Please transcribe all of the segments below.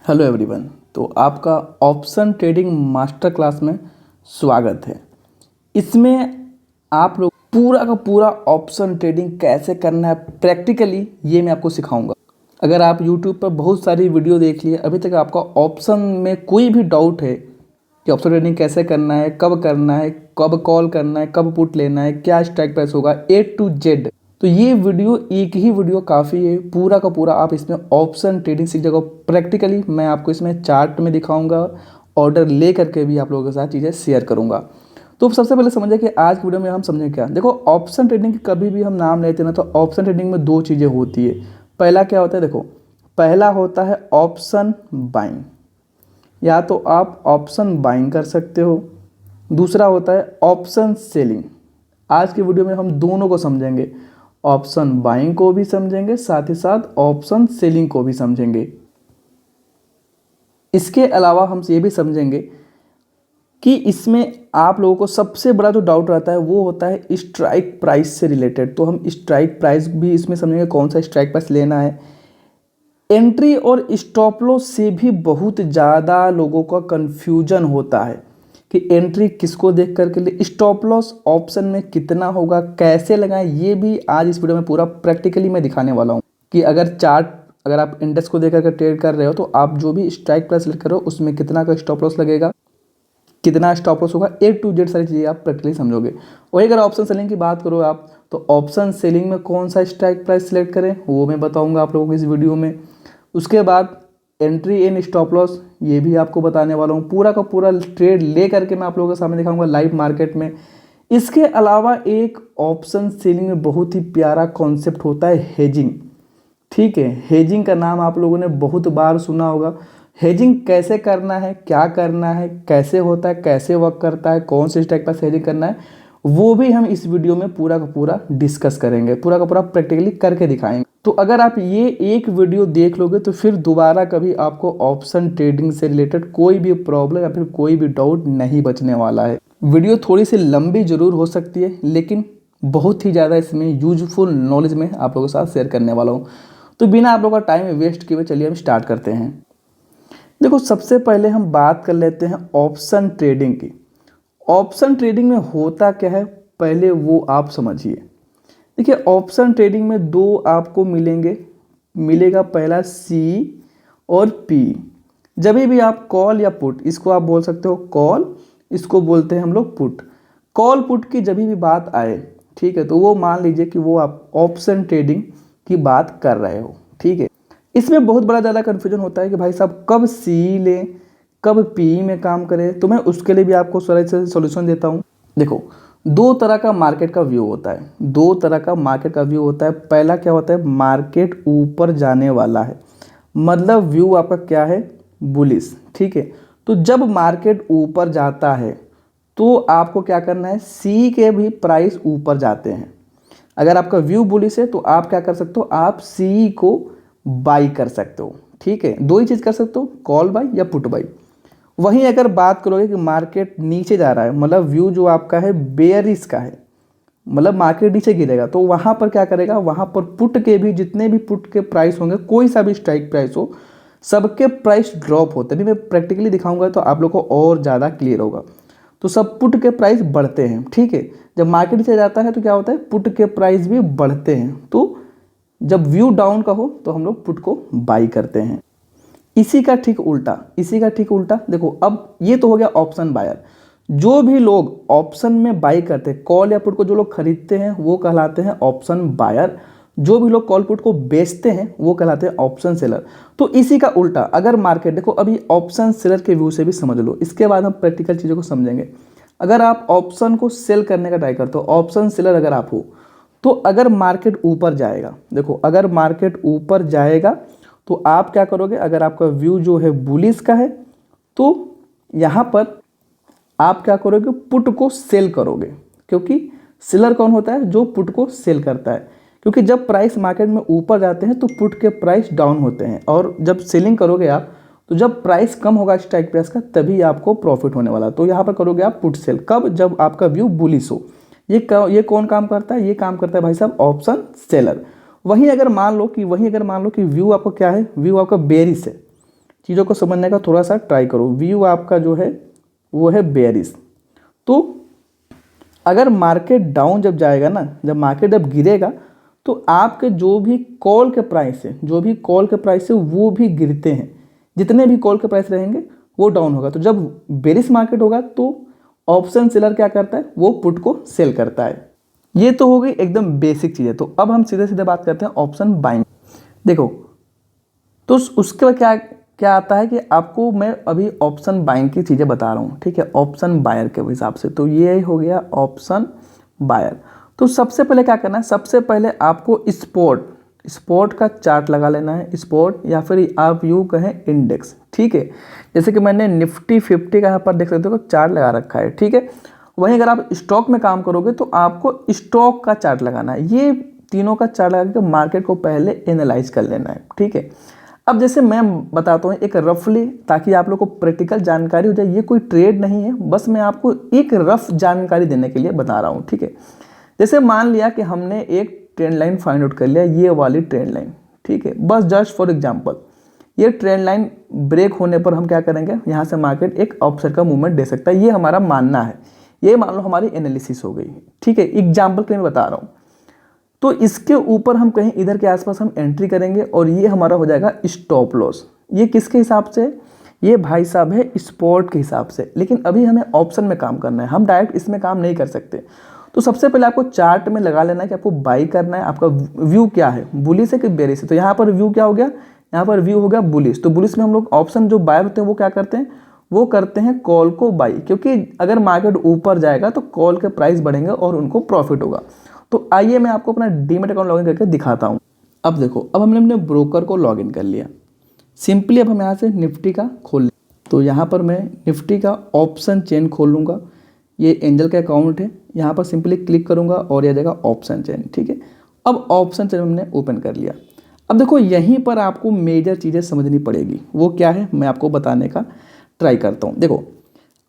Hello everyone. तो आपका option trading master class में स्वागत है। इसमें आप लोग पूरा का पूरा ऑप्शन ट्रेडिंग कैसे करना है प्रैक्टिकली ये मैं आपको सिखाऊंगा। अगर आप यूट्यूब पर बहुत सारी वीडियो देख लिए, अभी तक आपका ऑप्शन में कोई भी डाउट है कि ऑप्शन ट्रेडिंग कैसे करना है, कब कॉल करना है, कब पुट लेना है, क्या स्ट्राइक प्राइस होगा, ए टू जेड, तो ये वीडियो एक ही वीडियो काफ़ी है। पूरा का पूरा आप इसमें ऑप्शन ट्रेडिंग सीख जाओगे प्रैक्टिकली। मैं आपको इसमें चार्ट में दिखाऊंगा, ऑर्डर ले करके भी आप लोगों के साथ चीज़ें शेयर करूंगा। तो सबसे पहले समझे कि आज की वीडियो में हम समझें क्या। देखो, ऑप्शन ट्रेडिंग की कभी भी हम नाम लेते हैं ना, तो ऑप्शन ट्रेडिंग में दो चीज़ें होती है। पहला क्या होता है, देखो, पहला होता है ऑप्शन बाइंग, या तो आप ऑप्शन बाइंग कर सकते हो। दूसरा होता है ऑप्शन सेलिंग। आज की वीडियो में हम दोनों को समझेंगे, ऑप्शन बाइंग को भी समझेंगे, साथ ही साथ ऑप्शन सेलिंग को भी समझेंगे। इसके अलावा हम ये भी समझेंगे कि इसमें आप लोगों को सबसे बड़ा जो डाउट रहता है वो होता है स्ट्राइक प्राइस से रिलेटेड। तो हम स्ट्राइक प्राइस भी इसमें समझेंगे, कौन सा स्ट्राइक प्राइस लेना है। एंट्री और स्टॉप लॉस से भी बहुत ज़्यादा लोगों का कंफ्यूजन होता है कि एंट्री किसको देख करके लिए, स्टॉप लॉस ऑप्शन में कितना होगा, कैसे लगाएं, ये भी आज इस वीडियो में पूरा प्रैक्टिकली मैं दिखाने वाला हूँ। कि अगर आप इंडेक्स को देख करके ट्रेड कर रहे हो, तो आप जो भी स्ट्राइक प्राइस सेलेक्ट करो उसमें कितना का स्टॉप लॉस लगेगा, कितना स्टॉप लॉस होगा, ए टू जेड सारी चीज़ें आप प्रैक्टिकली समझोगे। वही अगर ऑप्शन सेलिंग की बात करो आप, तो ऑप्शन सेलिंग में कौन सा स्ट्राइक प्राइस सेलेक्ट करें वो मैं बताऊँगा आप लोगों को इस वीडियो में। उसके बाद एंट्री इन स्टॉप लॉस ये भी आपको बताने वाला हूँ। पूरा का पूरा ट्रेड ले करके मैं आप लोगों के सामने दिखाऊंगा लाइव मार्केट में। इसके अलावा एक ऑप्शन सेलिंग में बहुत ही प्यारा कॉन्सेप्ट होता है हेजिंग। ठीक है, हेजिंग का नाम आप लोगों ने बहुत बार सुना होगा। हेजिंग कैसे करना है, क्या करना है, कैसे होता है, कैसे वर्क करता है, कौन से स्ट्राइक पर हेजिंग करना है, वो भी हम इस वीडियो में पूरा का पूरा डिस्कस करेंगे, पूरा का पूरा प्रैक्टिकली करके दिखाएंगे। तो अगर आप ये एक वीडियो देख लोगे तो फिर दोबारा कभी आपको ऑप्शन ट्रेडिंग से रिलेटेड कोई भी प्रॉब्लम या फिर कोई भी डाउट नहीं बचने वाला है। वीडियो थोड़ी सी लंबी जरूर हो सकती है, लेकिन बहुत ही ज़्यादा इसमें यूजफुल नॉलेज में आप लोगों के साथ शेयर करने वाला हूँ। तो बिना आप लोगों का टाइम वेस्ट किए चलिए हम स्टार्ट करते हैं। देखो, सबसे पहले हम बात कर लेते हैं ऑप्शन ट्रेडिंग की। ऑप्शन ट्रेडिंग में होता क्या है पहले वो आप समझिए। देखिए, ऑप्शन ट्रेडिंग में दो आपको मिलेगा पहला सी और पी। जब भी आप कॉल या पुट, इसको आप बोल सकते हो कॉल, इसको बोलते हैं हम लोग पुट। कॉल पुट की जब भी बात आए, ठीक है, तो वो मान लीजिए कि वो आप ऑप्शन ट्रेडिंग की बात कर रहे हो। ठीक है, इसमें बहुत बड़ा ज़्यादा कन्फ्यूजन होता है कि भाई साहब कब सी लें, कब पी में काम करें। तो मैं उसके लिए भी आपको सरल से सॉल्यूशन देता हूँ। देखो, दो तरह का मार्केट का व्यू होता है, दो तरह का मार्केट का व्यू होता है। पहला क्या होता है, मार्केट ऊपर जाने वाला है, मतलब व्यू आपका क्या है, बुलिश। ठीक है, तो जब मार्केट ऊपर जाता है तो आपको क्या करना है, सी के भी प्राइस ऊपर जाते हैं। अगर आपका व्यू बुलिश है तो आप क्या कर सकते हो, आप सी को बाई कर सकते हो। ठीक है, दो ही चीज़ कर सकते हो, कॉल बाई या पुट बाई। वहीं अगर बात करोगे कि मार्केट नीचे जा रहा है, मतलब व्यू जो आपका है बेयरिश का है, मतलब मार्केट नीचे गिरेगा, तो वहाँ पर क्या करेगा, वहाँ पर पुट के भी जितने भी पुट के प्राइस होंगे, कोई सा भी स्ट्राइक प्राइस हो, सबके प्राइस ड्रॉप होते हैं। अभी मैं प्रैक्टिकली दिखाऊंगा तो आप लोग को और ज़्यादा क्लियर होगा। तो सब पुट के प्राइस बढ़ते हैं। ठीक है, जब मार्केट नीचे जाता है तो क्या होता है, पुट के प्राइस भी बढ़ते हैं। तो जब व्यू डाउन का हो तो हम लोग पुट को बाई करते हैं। इसी का ठीक उल्टा देखो, अब ये तो हो गया ऑप्शन बायर। जो भी लोग ऑप्शन में बाई करते हैं, कॉल या पुट को जो लोग खरीदते हैं वो कहलाते हैं ऑप्शन बायर। जो भी लोग कॉल पुट को बेचते हैं वो कहलाते हैं ऑप्शन सेलर। तो इसी का उल्टा अगर मार्केट, देखो अभी ऑप्शन सेलर के व्यू से भी समझ लो, इसके बाद हम प्रैक्टिकल चीज़ों को समझेंगे। अगर आप ऑप्शन को सेल करने का ट्राई करते हो, ऑप्शन सेलर अगर आप हो, तो अगर मार्केट ऊपर जाएगा, देखो अगर मार्केट ऊपर जाएगा तो आप क्या करोगे, अगर आपका व्यू जो है बुलिश का है तो यहाँ पर आप क्या करोगे, पुट को सेल करोगे। क्योंकि सेलर कौन होता है, जो पुट को सेल करता है। क्योंकि जब प्राइस मार्केट में ऊपर जाते हैं तो पुट के प्राइस डाउन होते हैं, और जब सेलिंग करोगे आप, तो जब प्राइस कम होगा स्ट्राइक प्राइस का तभी आपको प्रॉफिट होने वाला। तो यहाँ पर करोगे आप पुट सेल, कब, जब आपका व्यू बुलिश हो। ये कौन काम करता है, ये काम करता है भाई साहब ऑप्शन सेलर। वहीं अगर मान लो कि व्यू आपका क्या है, व्यू आपका बेरिश है, चीज़ों को समझने का थोड़ा सा ट्राई करो। व्यू आपका जो है वो है बेयरिश। तो अगर मार्केट डाउन जब जाएगा ना, जब मार्केट जब गिरेगा तो आपके जो भी कॉल के प्राइस है, जो भी कॉल के प्राइस है वो भी गिरते हैं। जितने भी कॉल के प्राइस रहेंगे वो डाउन होगा। तो जब बेरिश मार्केट होगा तो ऑप्शन सेलर क्या करता है, वो पुट को सेल करता है। ये तो हो गई एकदम बेसिक चीज़ है। तो अब हम सीधे सीधे बात करते हैं ऑप्शन बाइंग। देखो, तो उसके बाद क्या क्या आता है कि आपको मैं अभी ऑप्शन बाइंग की चीज़ें बता रहा हूँ, ठीक है, ऑप्शन बायर के हिसाब से। तो ये हो गया ऑप्शन बायर। तो सबसे पहले क्या करना है, सबसे पहले आपको स्पॉट का चार्ट लगा लेना है, स्पॉट या फिर आप यूँ कहें इंडेक्स, ठीक है। जैसे कि मैंने निफ्टी 50 का यहाँ पर देख सकते हो चार्ट लगा रखा है, ठीक है। वहीं अगर आप स्टॉक में काम करोगे तो आपको स्टॉक का चार्ट लगाना है। ये तीनों का चार्ट लगा के मार्केट को पहले एनालाइज कर लेना है, ठीक है। अब जैसे मैं बताता हूँ एक रफली, ताकि आप लोग को प्रैक्टिकल जानकारी हो जाए। ये कोई ट्रेड नहीं है, बस मैं आपको एक रफ जानकारी देने के लिए बता रहा हूँ, ठीक है। जैसे मान लिया कि हमने एक ट्रेंड लाइन फाइंड आउट कर लिया, ये वाली ट्रेंड लाइन, ठीक है। बस जस्ट फॉर एग्जांपल ये ट्रेंड लाइन ब्रेक होने पर हम क्या करेंगे, यहाँ से मार्केट एक अपसाइड का मूवमेंट दे सकता है। ये हमारा मानना है, ये मान लो हमारी एनालिसिस हो गई, ठीक है। एग्जाम्पल के लिए मैं बता रहा हूँ। तो इसके ऊपर हम कहीं इधर के आसपास हम एंट्री करेंगे और ये हमारा हो जाएगा स्टॉप लॉस। ये किसके हिसाब से, ये भाई साहब है स्पॉट के हिसाब से। लेकिन अभी हमें ऑप्शन में काम करना है, हम डायरेक्ट इसमें काम नहीं कर सकते। तो सबसे पहले आपको चार्ट में लगा लेना है कि आपको बाई करना है। आपका व्यू क्या है, बुलिश है कि बेरिश है। तो यहाँ पर व्यू क्या हो गया, यहाँ पर व्यू हो गया बुलिश। तो बुलिश में हम लोग ऑप्शन जो बायर होते हैं वो क्या करते हैं, वो करते हैं कॉल को बाई, क्योंकि अगर मार्केट ऊपर जाएगा तो कॉल के प्राइस बढ़ेंगे और उनको प्रॉफिट होगा। तो आइए मैं आपको अपना डीमैट अकाउंट लॉगिन करके दिखाता हूँ। अब देखो, अब हमने अपने ब्रोकर को लॉगिन कर लिया। सिंपली अब हम यहाँ से निफ्टी का खोल लें। तो यहाँ पर मैं निफ्टी का ऑप्शन चेन खोल लूँगा। ये एंजल का अकाउंट है, यहाँ पर सिंपली क्लिक करूँगा और यह जाएगा ऑप्शन चेन, ठीक है। अब ऑप्शन चेन हमने ओपन कर लिया। अब देखो यहीं पर आपको मेजर चीज़ें समझनी पड़ेगी। वो क्या है मैं आपको बताने का ट्राई करता हूँ। देखो,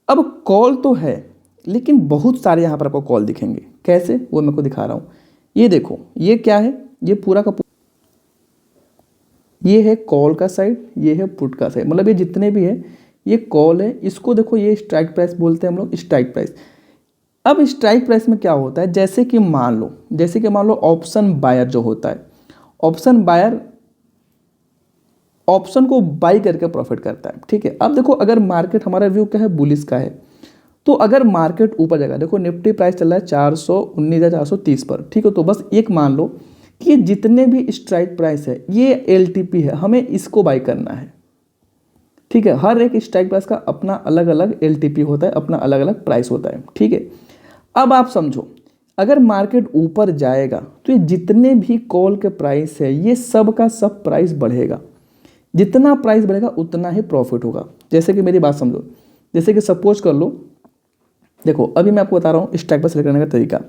अब कॉल तो है लेकिन बहुत सारे यहाँ पर आपको कॉल दिखेंगे। कैसे, वो मैं को दिखा रहा हूँ। ये देखो, ये क्या है, ये पूरा का ये है कॉल का साइड, ये है पुट का साइड। मतलब ये जितने भी है ये कॉल है। इसको देखो, ये स्ट्राइक प्राइस बोलते हैं हम लोग, स्ट्राइक प्राइस। अब स्ट्राइक प्राइस में क्या होता है, जैसे कि मान लो ऑप्शन बायर जो होता है, ऑप्शन बायर ऑप्शन को बाई करके प्रॉफिट करता है, ठीक है। अब देखो, अगर मार्केट हमारा व्यू क्या है, बुलिश का है। तो अगर मार्केट ऊपर जाएगा, देखो निफ्टी प्राइस चल रहा है 419,430 पर, ठीक है। तो बस एक मान लो कि जितने भी स्ट्राइक प्राइस है ये एलटीपी है, हमें इसको बाई करना है, ठीक है। हर एक स्ट्राइक प्राइस का अपना अलग अलग एलटीपी होता है, अपना अलग अलग प्राइस होता है, ठीक है। अब आप समझो, अगर मार्केट ऊपर जाएगा तो ये जितने भी कॉल के प्राइस है ये सब का सब प्राइस बढ़ेगा। जितना प्राइस बढ़ेगा उतना ही प्रॉफिट होगा। जैसे कि मेरी बात समझो, जैसे कि सपोज कर लो, देखो अभी मैं आपको बता रहा हूँ स्ट्राइक प्राइस सेलेक्ट करने का तरीका।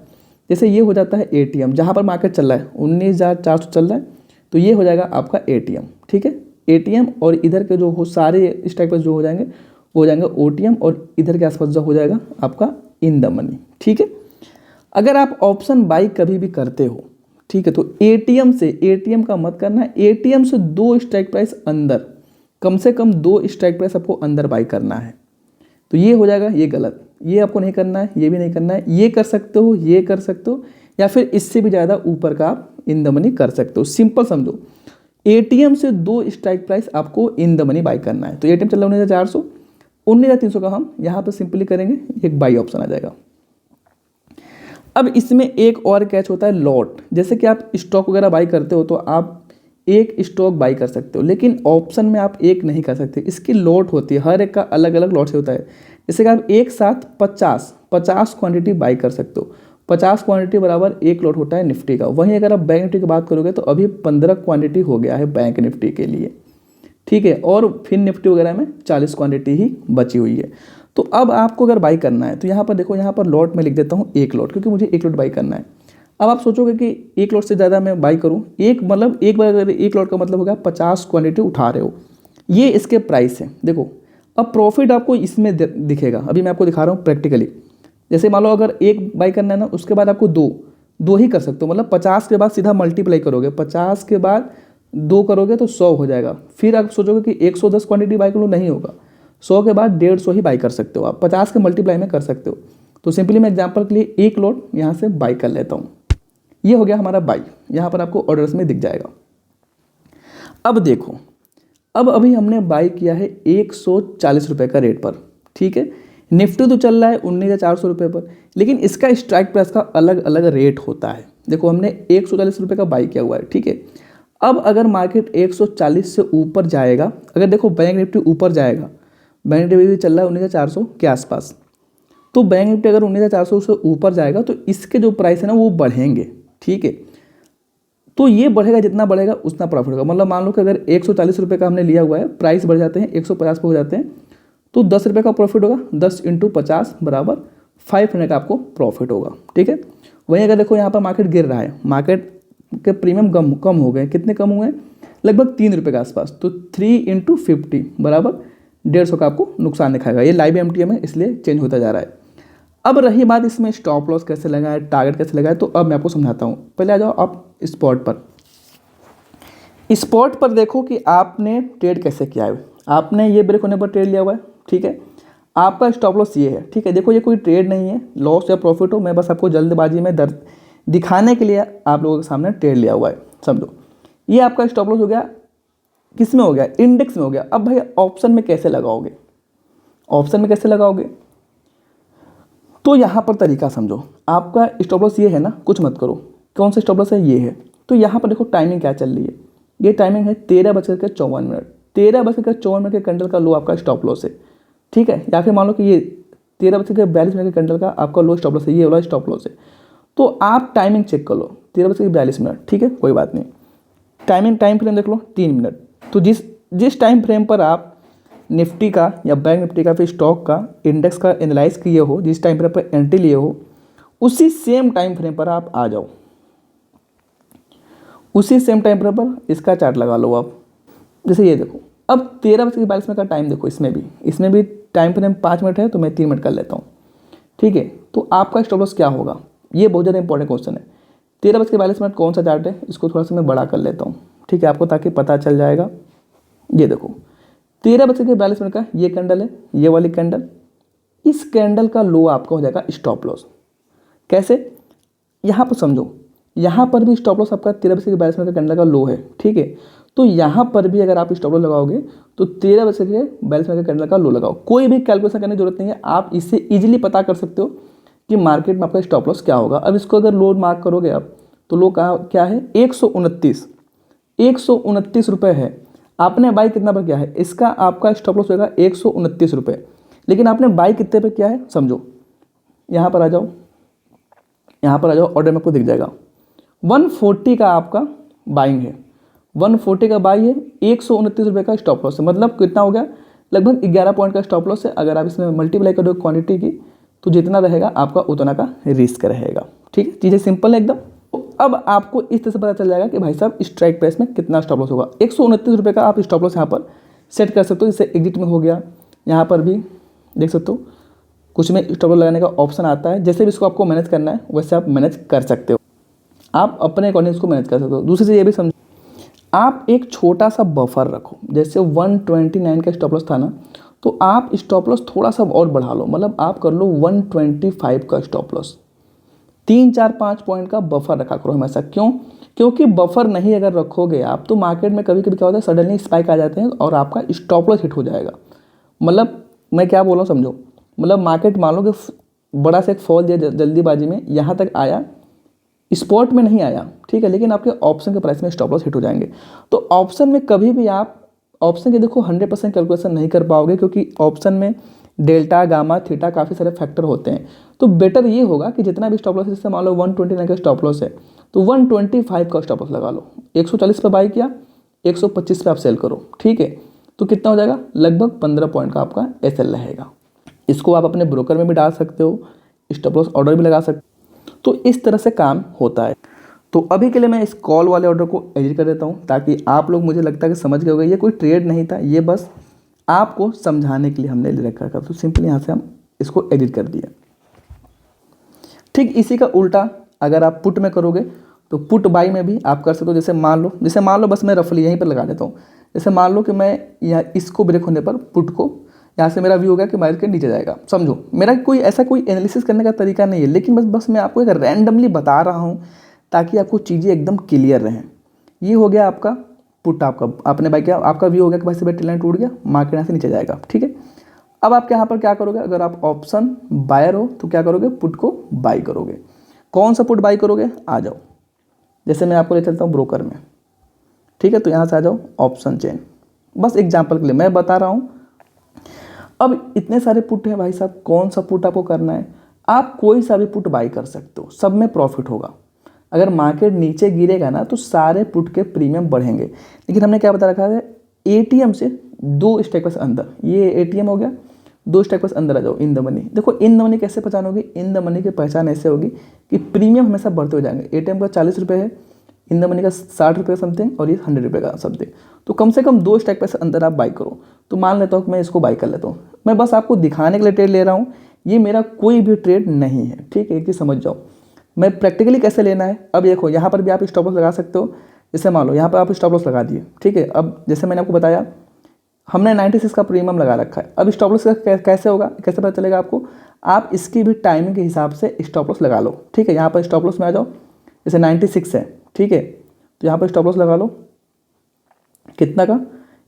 जैसे ये हो जाता है एटीएम, जहाँ पर मार्केट चल रहा है 19,400 चल रहा है, तो ये हो जाएगा आपका एटीएम, ठीक है। एटीएम और इधर के जो हो सारे स्ट्राइक प्राइस जो हो जाएंगे वो हो जाएंगे ओटीएम, और इधर के आसपास जो हो जाएगा आपका इन द मनी, ठीक है। अगर आप ऑप्शन बाई कभी भी करते हो, ठीक है, तो एटीएम का मत करना है। एटीएम से 2 स्ट्राइक प्राइस अंदर, कम से कम 2 स्ट्राइक प्राइस आपको अंदर बाई करना है। तो ये हो जाएगा, ये गलत, ये आपको नहीं करना है, ये भी नहीं करना है। ये कर सकते हो, ये कर सकते हो, या फिर इससे भी ज़्यादा ऊपर का आप इन द मनी कर सकते हो। सिंपल समझो, एटीएम से 2 स्ट्राइक प्राइस आपको इन द मनी बाई करना है। तो एटीएम चल रहा है 19,400, 19,300 का हम यहाँ पर सिंपली करेंगे, एक बाई ऑप्शन आ जाएगा। अब इसमें एक और कैच होता है लॉट। जैसे कि आप स्टॉक वगैरह बाई करते हो तो आप एक स्टॉक बाई कर सकते हो, लेकिन ऑप्शन में आप एक नहीं कर सकते, इसकी लॉट होती है, हर एक का अलग अलग लॉट से होता है। जैसे कि आप एक साथ 50 क्वांटिटी बाई कर सकते हो। 50 क्वांटिटी बराबर एक लॉट होता है निफ्टी का। वहीं अगर आप बैंक निफ्टी की बात करोगे तो अभी 15 क्वांटिटी हो गया है बैंक निफ्टी के लिए, ठीक है। और फिर निफ्टी वगैरह में 40 क्वांटिटी ही बची हुई है। तो अब आपको अगर बाई करना है तो यहाँ पर देखो, यहाँ पर लॉट में लिख देता हूँ 1 लॉट, क्योंकि मुझे 1 लॉट बाई करना है। अब आप सोचोगे कि 1 लॉट से ज़्यादा मैं बाई करूँ, एक मतलब एक बार अगर 1 लॉट का मतलब होगा 50 क्वांटिटी उठा रहे हो, ये इसके प्राइस है। देखो अब प्रॉफिट आपको इसमें दिखेगा। अभी मैं आपको दिखा रहा हूँ प्रैक्टिकली। जैसे मान लो अगर 1 बाई करना है ना, उसके बाद आपको 2 ही कर सकते हो। मतलब 50 के बाद सीधा मल्टीप्लाई करोगे, 50 के बाद 2 करोगे तो 100 हो जाएगा, फिर आप सोचोगे कि 110 क्वांटिटी बाई कर लो, नहीं होगा। 100 के बाद 150 ही बाई कर सकते हो आप, 50 के मल्टीप्लाई में कर सकते हो। तो सिंपली मैं एग्जांपल के लिए एक लोड यहाँ से बाई कर लेता हूँ। ये हो गया हमारा बाई, यहाँ पर आपको ऑर्डर्स में दिख जाएगा। अब देखो, अब अभी हमने बाई किया है 140 रुपये का रेट पर, ठीक है। निफ्टी तो चल रहा है 19,400 रुपये पर, लेकिन इसका स्ट्राइक प्राइस का अलग अलग रेट होता है। देखो हमने 140 रुपये का बाई किया हुआ है, ठीक है। अब अगर मार्केट 140 से ऊपर जाएगा, अगर देखो बैंक निफ्टी ऊपर जाएगा, बैंक निफ्टी भी चल रहा है 19,400 के आसपास, तो बैंक निफ्टी अगर 19,400 से ऊपर जाएगा तो इसके जो प्राइस है ना वो बढ़ेंगे, ठीक है। तो ये बढ़ेगा, जितना बढ़ेगा उतना प्रॉफिट होगा। मतलब मान लो कि अगर 140 रुपये का हमने लिया हुआ है, प्राइस बढ़ जाते हैं 150 पे हो जाते हैं, तो 10 रुपये का प्रॉफिट होगा। 10 × 50 बराबर 500 का आपको प्रॉफिट होगा, ठीक है। वहीं अगर देखो यहाँ पर मार्केट गिर रहा है, मार्केट के प्रीमियम कम हो गए, कितने कम हुए हैं, लगभग 3 रुपये के आसपास। तो 3 × 50 बराबर 150 का आपको नुकसान दिखाएगा। ये लाइव MTM है, इसलिए चेंज होता जा रहा है। अब रही बात इसमें स्टॉप लॉस कैसे लगाए, टारगेट कैसे लगाए, तो अब मैं आपको समझाता हूँ। पहले आ जाओ आप स्पॉट पर। स्पॉट पर देखो कि आपने ट्रेड कैसे किया है। आपने ये ब्रेक होने पर ट्रेड लिया हुआ है, ठीक है। आपका स्टॉप लॉस ये है, ठीक है। देखो ये कोई ट्रेड नहीं है, लॉस या प्रॉफिट हो, मैं बस आपको जल्दबाजी में दिखाने के लिए आप लोगों के सामने ट्रेड लिया हुआ है, समझो। ये आपका स्टॉप लॉस हो गया, किस में हो गया, इंडेक्स में हो गया। अब भाई ऑप्शन में कैसे लगाओगे, ऑप्शन में कैसे लगाओगे, तो यहाँ पर तरीका समझो। आपका स्टॉप लॉस ये है ना, कुछ मत करो, कौन सा स्टॉप लॉस है, ये है। तो यहाँ पर देखो टाइमिंग क्या चल रही है, ये टाइमिंग है 13:54। 13:54 के कैंडल का लो आपका स्टॉप लॉस है, ठीक है। या फिर मान लो कि ये 13:42 के कैंडल का आपका लो स्टॉप लॉस है, ये वाला स्टॉप लॉस है। तो आप टाइमिंग चेक कर लो, 13:42, ठीक है, कोई बात नहीं। टाइम फ्रेम देख लो 3 मिनट। तो जिस टाइम फ्रेम पर आप निफ्टी का या बैंक निफ्टी का फिर स्टॉक का इंडेक्स का एनालाइज किए हो, जिस टाइम फ्रेम पर एंट्री लिए हो, उसी सेम टाइम फ्रेम पर आप आ जाओ। उसी सेम टाइम फ्रेम पर इसका चार्ट लगा लो आप। जैसे ये देखो, अब 13:42 का टाइम देखो, इसमें भी टाइम फ्रेम 5 मिनट है, तो मैं 3 मिनट कर लेता हूँ, ठीक है। तो आपका स्टॉप लॉस क्या होगा, ये बहुत ज़्यादा इंपॉर्टेंट क्वेश्चन है। 13:42 कौन सा चार्ट है, इसको थोड़ा सा मैं बड़ा कर लेता हूँ, ठीक है, आपको ताकि पता चल जाएगा। ये देखो 13:42 का ये कैंडल है, ये वाली कैंडल, इस कैंडल का लो आपका हो जाएगा स्टॉप लॉस। कैसे, यहाँ पर समझो, यहाँ पर भी स्टॉप लॉस आपका 13:42 का कैंडल का लो है, ठीक है। तो यहाँ पर भी अगर आप स्टॉप लॉस लगाओगे तो 13:42 का कैंडल का लो लगाओ। कोई भी कैलकुलेशन करने की जरूरत नहीं है, आप इससे इजीली पता कर सकते हो कि मार्केट में आपका स्टॉप लॉस क्या होगा। अब इसको अगर लो मार्क करोगे आप, तो लो क्या है, 129 रुपये है। आपने बाई कितना पर किया है, इसका आपका स्टॉप लॉस होगा 129 रुपये, लेकिन आपने बाई कितने पे किया है, समझो। यहाँ पर आ जाओ, ऑर्डर में आपको दिख जाएगा 140 का आपका बाइंग है, 140 का बाई है, 129 रुपये का स्टॉप लॉस है। मतलब कितना हो गया, लगभग 11 पॉइंट का स्टॉप लॉस है। अगर आप इसमें मल्टीप्लाई करोगे क्वांटिटी की, तो जितना रहेगा आपका उतना का रिस्क रहेगा, ठीक है। चीज़ें सिंपल है एकदम। तो अब आपको इस तरह से पता चल जाएगा कि भाई साहब स्ट्राइक प्राइस में कितना स्टॉप लॉस होगा। 129 रुपये का आप स्टॉप लॉस यहाँ पर सेट कर सकते हो। जैसे एग्जिट में हो गया, यहाँ पर भी देख सकते हो, कुछ में स्टॉप लॉस लगाने का ऑप्शन आता है। जैसे भी इसको आपको मैनेज करना है वैसे आप मैनेज कर सकते हो, आप अपने अकॉर्डिंग इसको मैनेज कर सकते हो। दूसरी चीज़ ये भी समझो, आप एक छोटा सा बफर रखो। जैसे 129 का स्टॉप लॉस था ना, तो आप स्टॉप लॉस थोड़ा सा और बढ़ा लो, मतलब आप कर लो 125 का स्टॉप लॉस। 3, 4, 5 पॉइंट का बफर रखा करो हमेशा। क्यों, क्योंकि बफर नहीं अगर रखोगे आप, तो मार्केट में कभी कभी क्या होता है, सडनली स्पाइक आ जाते हैं और आपका स्टॉप लॉस हिट हो जाएगा। मतलब मैं क्या बोल रहा हूँ समझो, मतलब मार्केट मान लो कि बड़ा सा एक फॉल दिया जल्दीबाजी में, यहाँ तक आया, स्पॉट में नहीं आया, ठीक है, लेकिन आपके ऑप्शन के प्राइस में स्टॉप लॉस हिट हो जाएंगे। तो ऑप्शन में कभी भी आप ऑप्शन के देखो 100% कैलकुलेशन नहीं कर पाओगे, क्योंकि ऑप्शन में डेल्टा, गामा, थीटा काफ़ी सारे फैक्टर होते हैं। तो बेटर ये होगा कि जितना भी स्टॉप लॉस है, जैसे मान लो 129 का स्टॉप लॉस है, तो 125 का स्टॉप लॉस लगा लो। 140 पे बाई किया, 125 पे आप सेल करो, ठीक है। तो कितना हो जाएगा, लगभग 15 पॉइंट का आपका एसएल रहेगा। इसको आप अपने ब्रोकर में भी डाल सकते हो, स्टॉप लॉस ऑर्डर भी लगा सकते हो। तो इस तरह से काम होता है। तो अभी के लिए मैं इस कॉल वाले ऑर्डर को एडिट कर देता हूँ, ताकि आप लोग, मुझे लगता है कि समझ गए होंगे, ये कोई ट्रेड नहीं था, ये बस आपको समझाने के लिए हमने ले रखा था। तो सिंपली यहाँ से हम इसको एडिट कर दिया। ठीक इसी का उल्टा अगर आप पुट में करोगे, तो पुट बाई में भी आप कर सकते हो। जैसे मान लो बस मैं रफली यहीं पर लगा देता हूँ। जैसे मान लो कि मैं यहाँ इसको ब्रेक होने पर पुट को यहाँ से मेरा व्यू हो गया कि मार्केट नीचे जाएगा, समझो मेरा कोई ऐसा कोई एनालिसिस करने का तरीका नहीं है, लेकिन बस मैं आपको एक रैंडमली बता रहा हूँ ताकि आपको चीज़ें एकदम क्लियर रहें। ये हो गया आपका पुट, आपका आपने बाई किया, आपका व्यू हो गया कि भाई से लाइन टूट गया, मार्केट यहाँ से नीचे जाएगा, ठीक है। अब आप यहाँ पर क्या करोगे, अगर आप ऑप्शन बायर हो तो क्या करोगे, पुट को बाई करोगे। कौन सा पुट बाई करोगे, आ जाओ, जैसे मैं आपको ले चलता हूँ ब्रोकर में, ठीक है। तो यहाँ से आ जाओ ऑप्शन चेन, बस एग्जाम्पल के लिए मैं बता रहा हूँ। अब इतने सारे पुट हैं भाई साहब, कौन सा पुट आपको करना है, आप कोई सा भी पुट बाई कर सकते हो, सब में प्रॉफिट होगा। अगर मार्केट नीचे गिरेगा ना तो सारे पुट के प्रीमियम बढ़ेंगे, लेकिन हमने क्या बता रखा है, एटीएम से 2 स्टेप से अंदर, ये एटीएम हो गया, 2 स्टेप से अंदर आ जाओ इन द मनी। देखो इन द मनी कैसे पहचान होगी, इन द मनी की पहचान ऐसे होगी कि प्रीमियम हमेशा बढ़ते हो जाएंगे। एटीएम का 40 रुपये है, इन द मनी का 60 रुपये समथिंग, और ये 100 रुपये का समथिंग। तो कम से कम 2 स्टेप से अंदर आप बाई करो। तो मान लेता हूँ कि मैं इसको बाई कर लेता हूँ, मैं बस आपको दिखाने के लिए ट्रेड ले रहा हूँ, ये मेरा कोई भी ट्रेड नहीं है, ठीक है। एक चीज़ समझ जाओ मैं प्रैक्टिकली कैसे लेना है। अब देखो यहाँ पर भी आप स्टॉप लॉस लगा सकते हो, जैसे मान लो यहाँ पर आप स्टॉप लॉस लगा दिए, ठीक है। अब जैसे मैंने आपको बताया हमने 96 का प्रीमियम लगा रखा है। अब स्टॉप लॉस कैसे होगा, कैसे पता चलेगा आपको, आप इसकी भी टाइमिंग के हिसाब से स्टॉप लॉस लगा लो, ठीक है। यहाँ पर स्टॉप लॉस में आ जाओ, जैसे 96 है, ठीक है, तो यहाँ पर स्टॉप लॉस लगा लो, कितना का,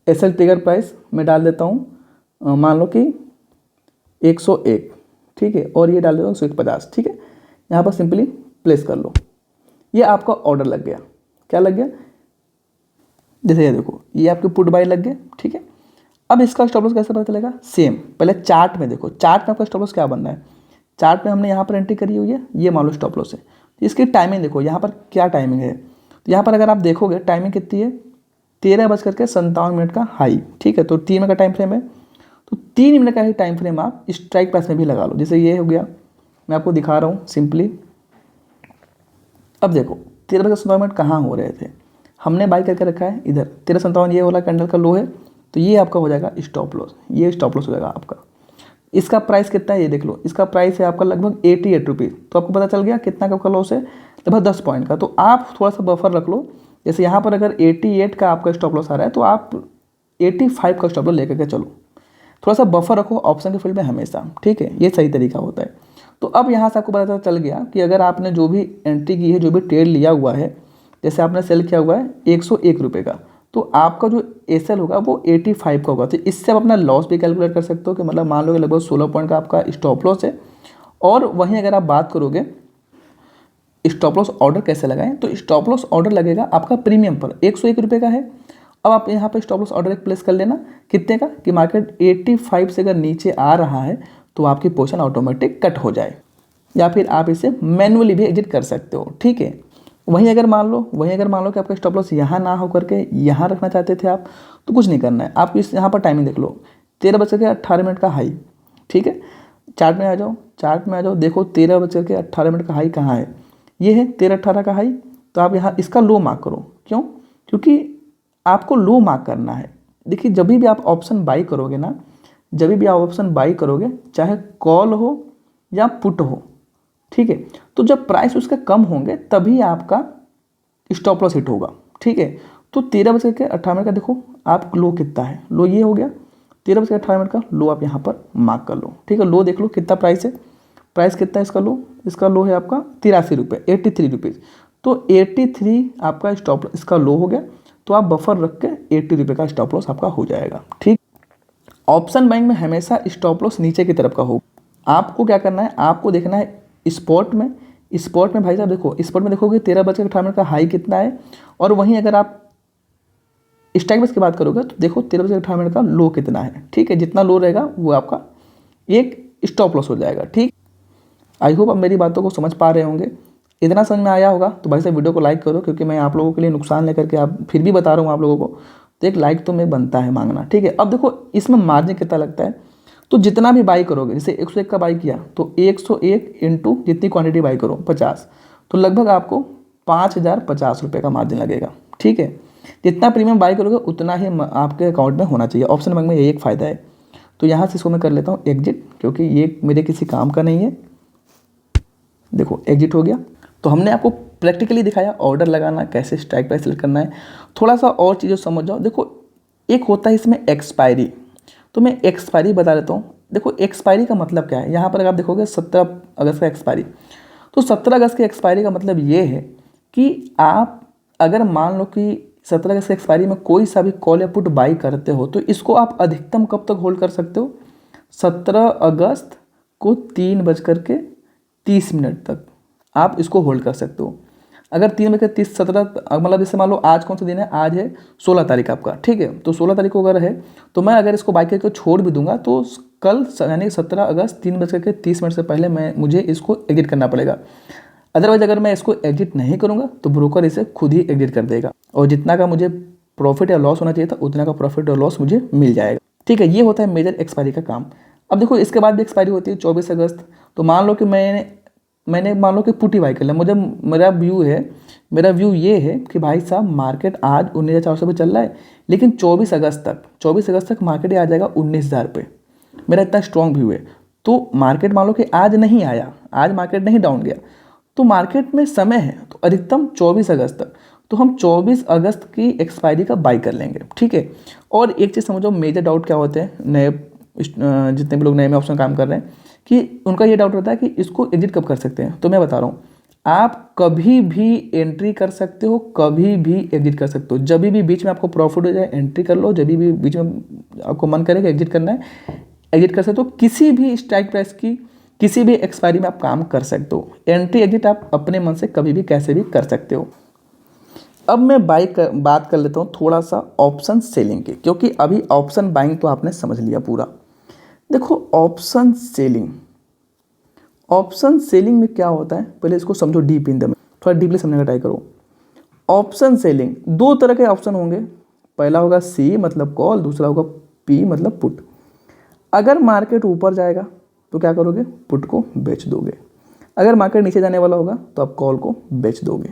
एसएल ट्रिगर प्राइस मैं डाल देता हूँ, मान लो कि 101, ठीक है, और ये डाल देता हूँ 150, ठीक है। यहाँ पर सिंपली प्लेस कर लो, ये आपका ऑर्डर लग गया। क्या लग गया, जैसे ये देखो ये आपके पुट बाई लग गए, ठीक है। अब इसका स्टॉप लॉस कैसे पता चलेगा, सेम पहले चार्ट में देखो, चार्ट में आपका स्टॉप लॉस क्या बन रहा है, चार्ट में हमने यहाँ पर एंट्री करी हुई है, ये मान लो स्टॉप लॉस है। तो इसकी टाइमिंग देखो यहाँ पर क्या टाइमिंग है, तो यहाँ पर अगर आप देखोगे टाइमिंग कितनी है, 13:57 का हाई, ठीक है। तो 3 मिनट का टाइम फ्रेम है, तो 3 मिनट का ही टाइम फ्रेम आप स्ट्राइक प्राइस में भी लगा लो। जैसे ये हो गया, मैं आपको दिखा रहा हूँ सिंपली। अब देखो 13:57 कहाँ हो रहे थे, हमने बाई करके रखा है इधर 13:57, ये वाला कैंडल का लो है, तो ये आपका हो जाएगा स्टॉप लॉस, ये स्टॉप लॉस हो जाएगा आपका। इसका प्राइस कितना है ये देख लो, इसका प्राइस है आपका लगभग 88 रुपीज़। तो आपको पता चल गया कितना का आपका लॉस है, लगभग 10 पॉइंट का। तो आप थोड़ा सा बफर रख लो, जैसे यहाँ पर अगर 88 का आपका स्टॉप लॉस आ रहा है तो आप 85 का स्टॉप लॉस लेकर के चलो, थोड़ा सा बफर रखो ऑप्शन के फील्ड में हमेशा, ठीक है। ये सही तरीका होता है। तो अब यहाँ से आपको पता चल गया कि अगर आपने जो भी एंट्री की है, जो भी ट्रेड लिया हुआ है, जैसे आपने सेल किया हुआ है 101 रुपये का, तो आपका जो एसएल होगा वो 85 का होगा। तो इससे आप अपना लॉस भी कैलकुलेट कर सकते हो कि मतलब मान लो कि लगभग 16 पॉइंट का आपका स्टॉप लॉस है। और वहीं अगर आप बात करोगे स्टॉप लॉस ऑर्डर कैसे लगाएं, तो स्टॉप लॉस ऑर्डर लगेगा आपका प्रीमियम पर, 101 रुपये का है। अब आप यहाँ पर स्टॉप लॉस ऑर्डर एक प्लेस कर लेना, कितने का, कि मार्केट 85 से अगर नीचे आ रहा है तो आपकी पोजीशन ऑटोमेटिक कट हो जाए, या फिर आप इसे मैनुअली भी एग्जिट कर सकते हो, ठीक है। वहीं अगर मान लो कि आपका स्टॉप लॉस यहाँ ना हो करके यहाँ रखना चाहते थे आप, तो कुछ नहीं करना है, आप इस यहाँ पर टाइमिंग देख लो, 13:18 का हाई, ठीक है। चार्ट में आ जाओ, देखो 13:18 का हाई कहाँ है, ये है 13:18 का हाई। तो आप यहाँ इसका लो मार्क करो, क्यों, क्योंकि आपको लो मार्क करना है। देखिए जब भी आप ऑप्शन बाई करोगे ना, जब भी आप ऑप्शन बाई करोगे, चाहे कॉल हो या पुट हो, ठीक है, तो जब प्राइस उसके कम होंगे तभी आपका स्टॉप लॉस हिट होगा, ठीक है। तो 13:18 का देखो आप लो कितना है, लो ये हो गया 13:18 का लो, आप यहाँ पर मार्क कर लो, ठीक है। लो देख लो कितना प्राइस है, प्राइस कितना है इसका लो है आपका 83 रुपये, 83 रुपीज़। तो 83 आपका स्टॉप इसका लो हो गया, तो आप बफर रख के 80 रुपये का स्टॉप लॉस आपका हो जाएगा, ठीक। ऑप्शन बाइंग में हमेशा स्टॉप लॉस नीचे की तरफ का होगा। आपको क्या करना है, आपको देखना है स्पॉट में भाई साहब देखो, स्पॉट में देखोगे 13:18 का हाई कितना है, और वहीं अगर आप स्ट्राइक प्राइस की बात करोगे तो देखो 13:18 का लो कितना है, ठीक है। जितना लो रहेगा वो आपका एक स्टॉप लॉस हो जाएगा, ठीक। आई होप आप मेरी बातों को समझ पा रहे होंगे। इतना समझ में आया होगा तो भाई साहब वीडियो को लाइक करो, क्योंकि मैं आप लोगों के लिए नुकसान लेकर के आप फिर भी बता रहा हूँ आप लोगों को, तो एक लाइक तो मैं बनता है मांगना, ठीक है। अब देखो इसमें मार्जिन कितना लगता है, तो जितना भी बाई करोगे, जैसे 101 का बाई किया तो 101 इंटू जितनी क्वांटिटी बाई करो 50, तो लगभग आपको 5050 रुपये का मार्जिन लगेगा, ठीक है। जितना प्रीमियम बाई करोगे उतना ही आपके अकाउंट में होना चाहिए। ऑप्शन बैंक में यही एक फ़ायदा है। तो यहाँ से इसको मैं कर लेता हूँ एग्जिट, क्योंकि ये मेरे किसी काम का नहीं है। देखो एग्जिट हो गया। तो हमने आपको प्रैक्टिकली दिखाया ऑर्डर लगाना कैसे, स्ट्राइक प्राइस सेलेक्ट करना है। थोड़ा सा और चीज़ें समझ जाओ। देखो एक होता है इसमें एक्सपायरी। तो मैं एक्सपायरी बता देता हूँ। देखो एक्सपायरी का मतलब क्या है, यहाँ पर अगर आप देखोगे 17 अगस्त का एक्सपायरी, तो 17 अगस्त की एक्सपायरी का मतलब ये है कि आप अगर मान लो कि 17 अगस्त की एक्सपायरी में कोई सा भी कॉल या पुट बाई करते हो तो इसको आप अधिकतम कब तक होल्ड कर सकते हो, 17 अगस्त को 3:30 तक आप इसको होल्ड कर सकते हो। अगर 3:30 मतलब जैसे मान लो आज कौन सा दिन है, आज है 16 तारीख आपका, ठीक है। तो 16 तारीख को अगर है तो मैं अगर इसको बाई करके छोड़ भी दूंगा तो कल यानी 17 अगस्त 3:30 से पहले मुझे इसको एग्जिट करना पड़ेगा। अदरवाइज अगर मैं इसको एग्जिट नहीं करूँगा तो ब्रोकर इसे खुद ही एग्जिट कर देगा और जितना का मुझे प्रॉफिट या लॉस होना चाहिए था उतना का प्रॉफिट और लॉस मुझे मिल जाएगा, ठीक है। ये होता है मेजर एक्सपायरी का काम। अब देखो इसके बाद भी एक्सपायरी होती है 24 अगस्त। तो मान लो कि मैंने मान लो कि पुट ही बाई कर लिया, मुझे मेरा व्यू ये है कि भाई साहब मार्केट आज 19,400 पे चल रहा है, लेकिन 24 अगस्त तक मार्केट आ जाएगा 19,000 पे। मेरा इतना स्ट्रॉन्ग व्यू है। तो मार्केट मान लो कि आज नहीं आया, आज मार्केट नहीं डाउन गया, तो मार्केट में समय है तो अधिकतम 24 अगस्त तक, तो हम 24 अगस्त की एक्सपायरी का बाई कर लेंगे, ठीक है। और एक चीज़ समझो, मेजर डाउट क्या होते हैं नए जितने भी लोग नए में ऑप्शन काम कर रहे हैं कि उनका ये डाउट रहता है कि इसको एग्जिट कब कर सकते हैं। तो मैं बता रहा हूँ, आप कभी भी एंट्री कर सकते हो, कभी भी एग्जिट कर सकते हो। जब भी बीच में आपको प्रॉफिट हो जाए एंट्री कर लो, जब भी बीच में आपको मन करेगा एग्जिट करना है एग्जिट कर सकते हो। किसी भी स्ट्राइक प्राइस की किसी भी एक्सपायरी में आप काम कर सकते हो। एंट्री एग्जिट आप अपने मन से कभी भी कैसे भी कर सकते हो। अब मैं बात कर लेता हूँ थोड़ा सा ऑप्शन सेलिंग की, क्योंकि अभी ऑप्शन बाइंग तो आपने समझ लिया पूरा। देखो ऑप्शन सेलिंग में क्या होता है, पहले इसको समझो डीप इन द में, थोड़ा डीपली समझने का ट्राई करो। ऑप्शन सेलिंग दो तरह के ऑप्शन होंगे, पहला होगा सी मतलब कॉल, दूसरा होगा पी मतलब पुट। अगर मार्केट ऊपर जाएगा तो क्या करोगे, पुट को बेच दोगे। अगर मार्केट नीचे जाने वाला होगा तो आप कॉल को बेच दोगे।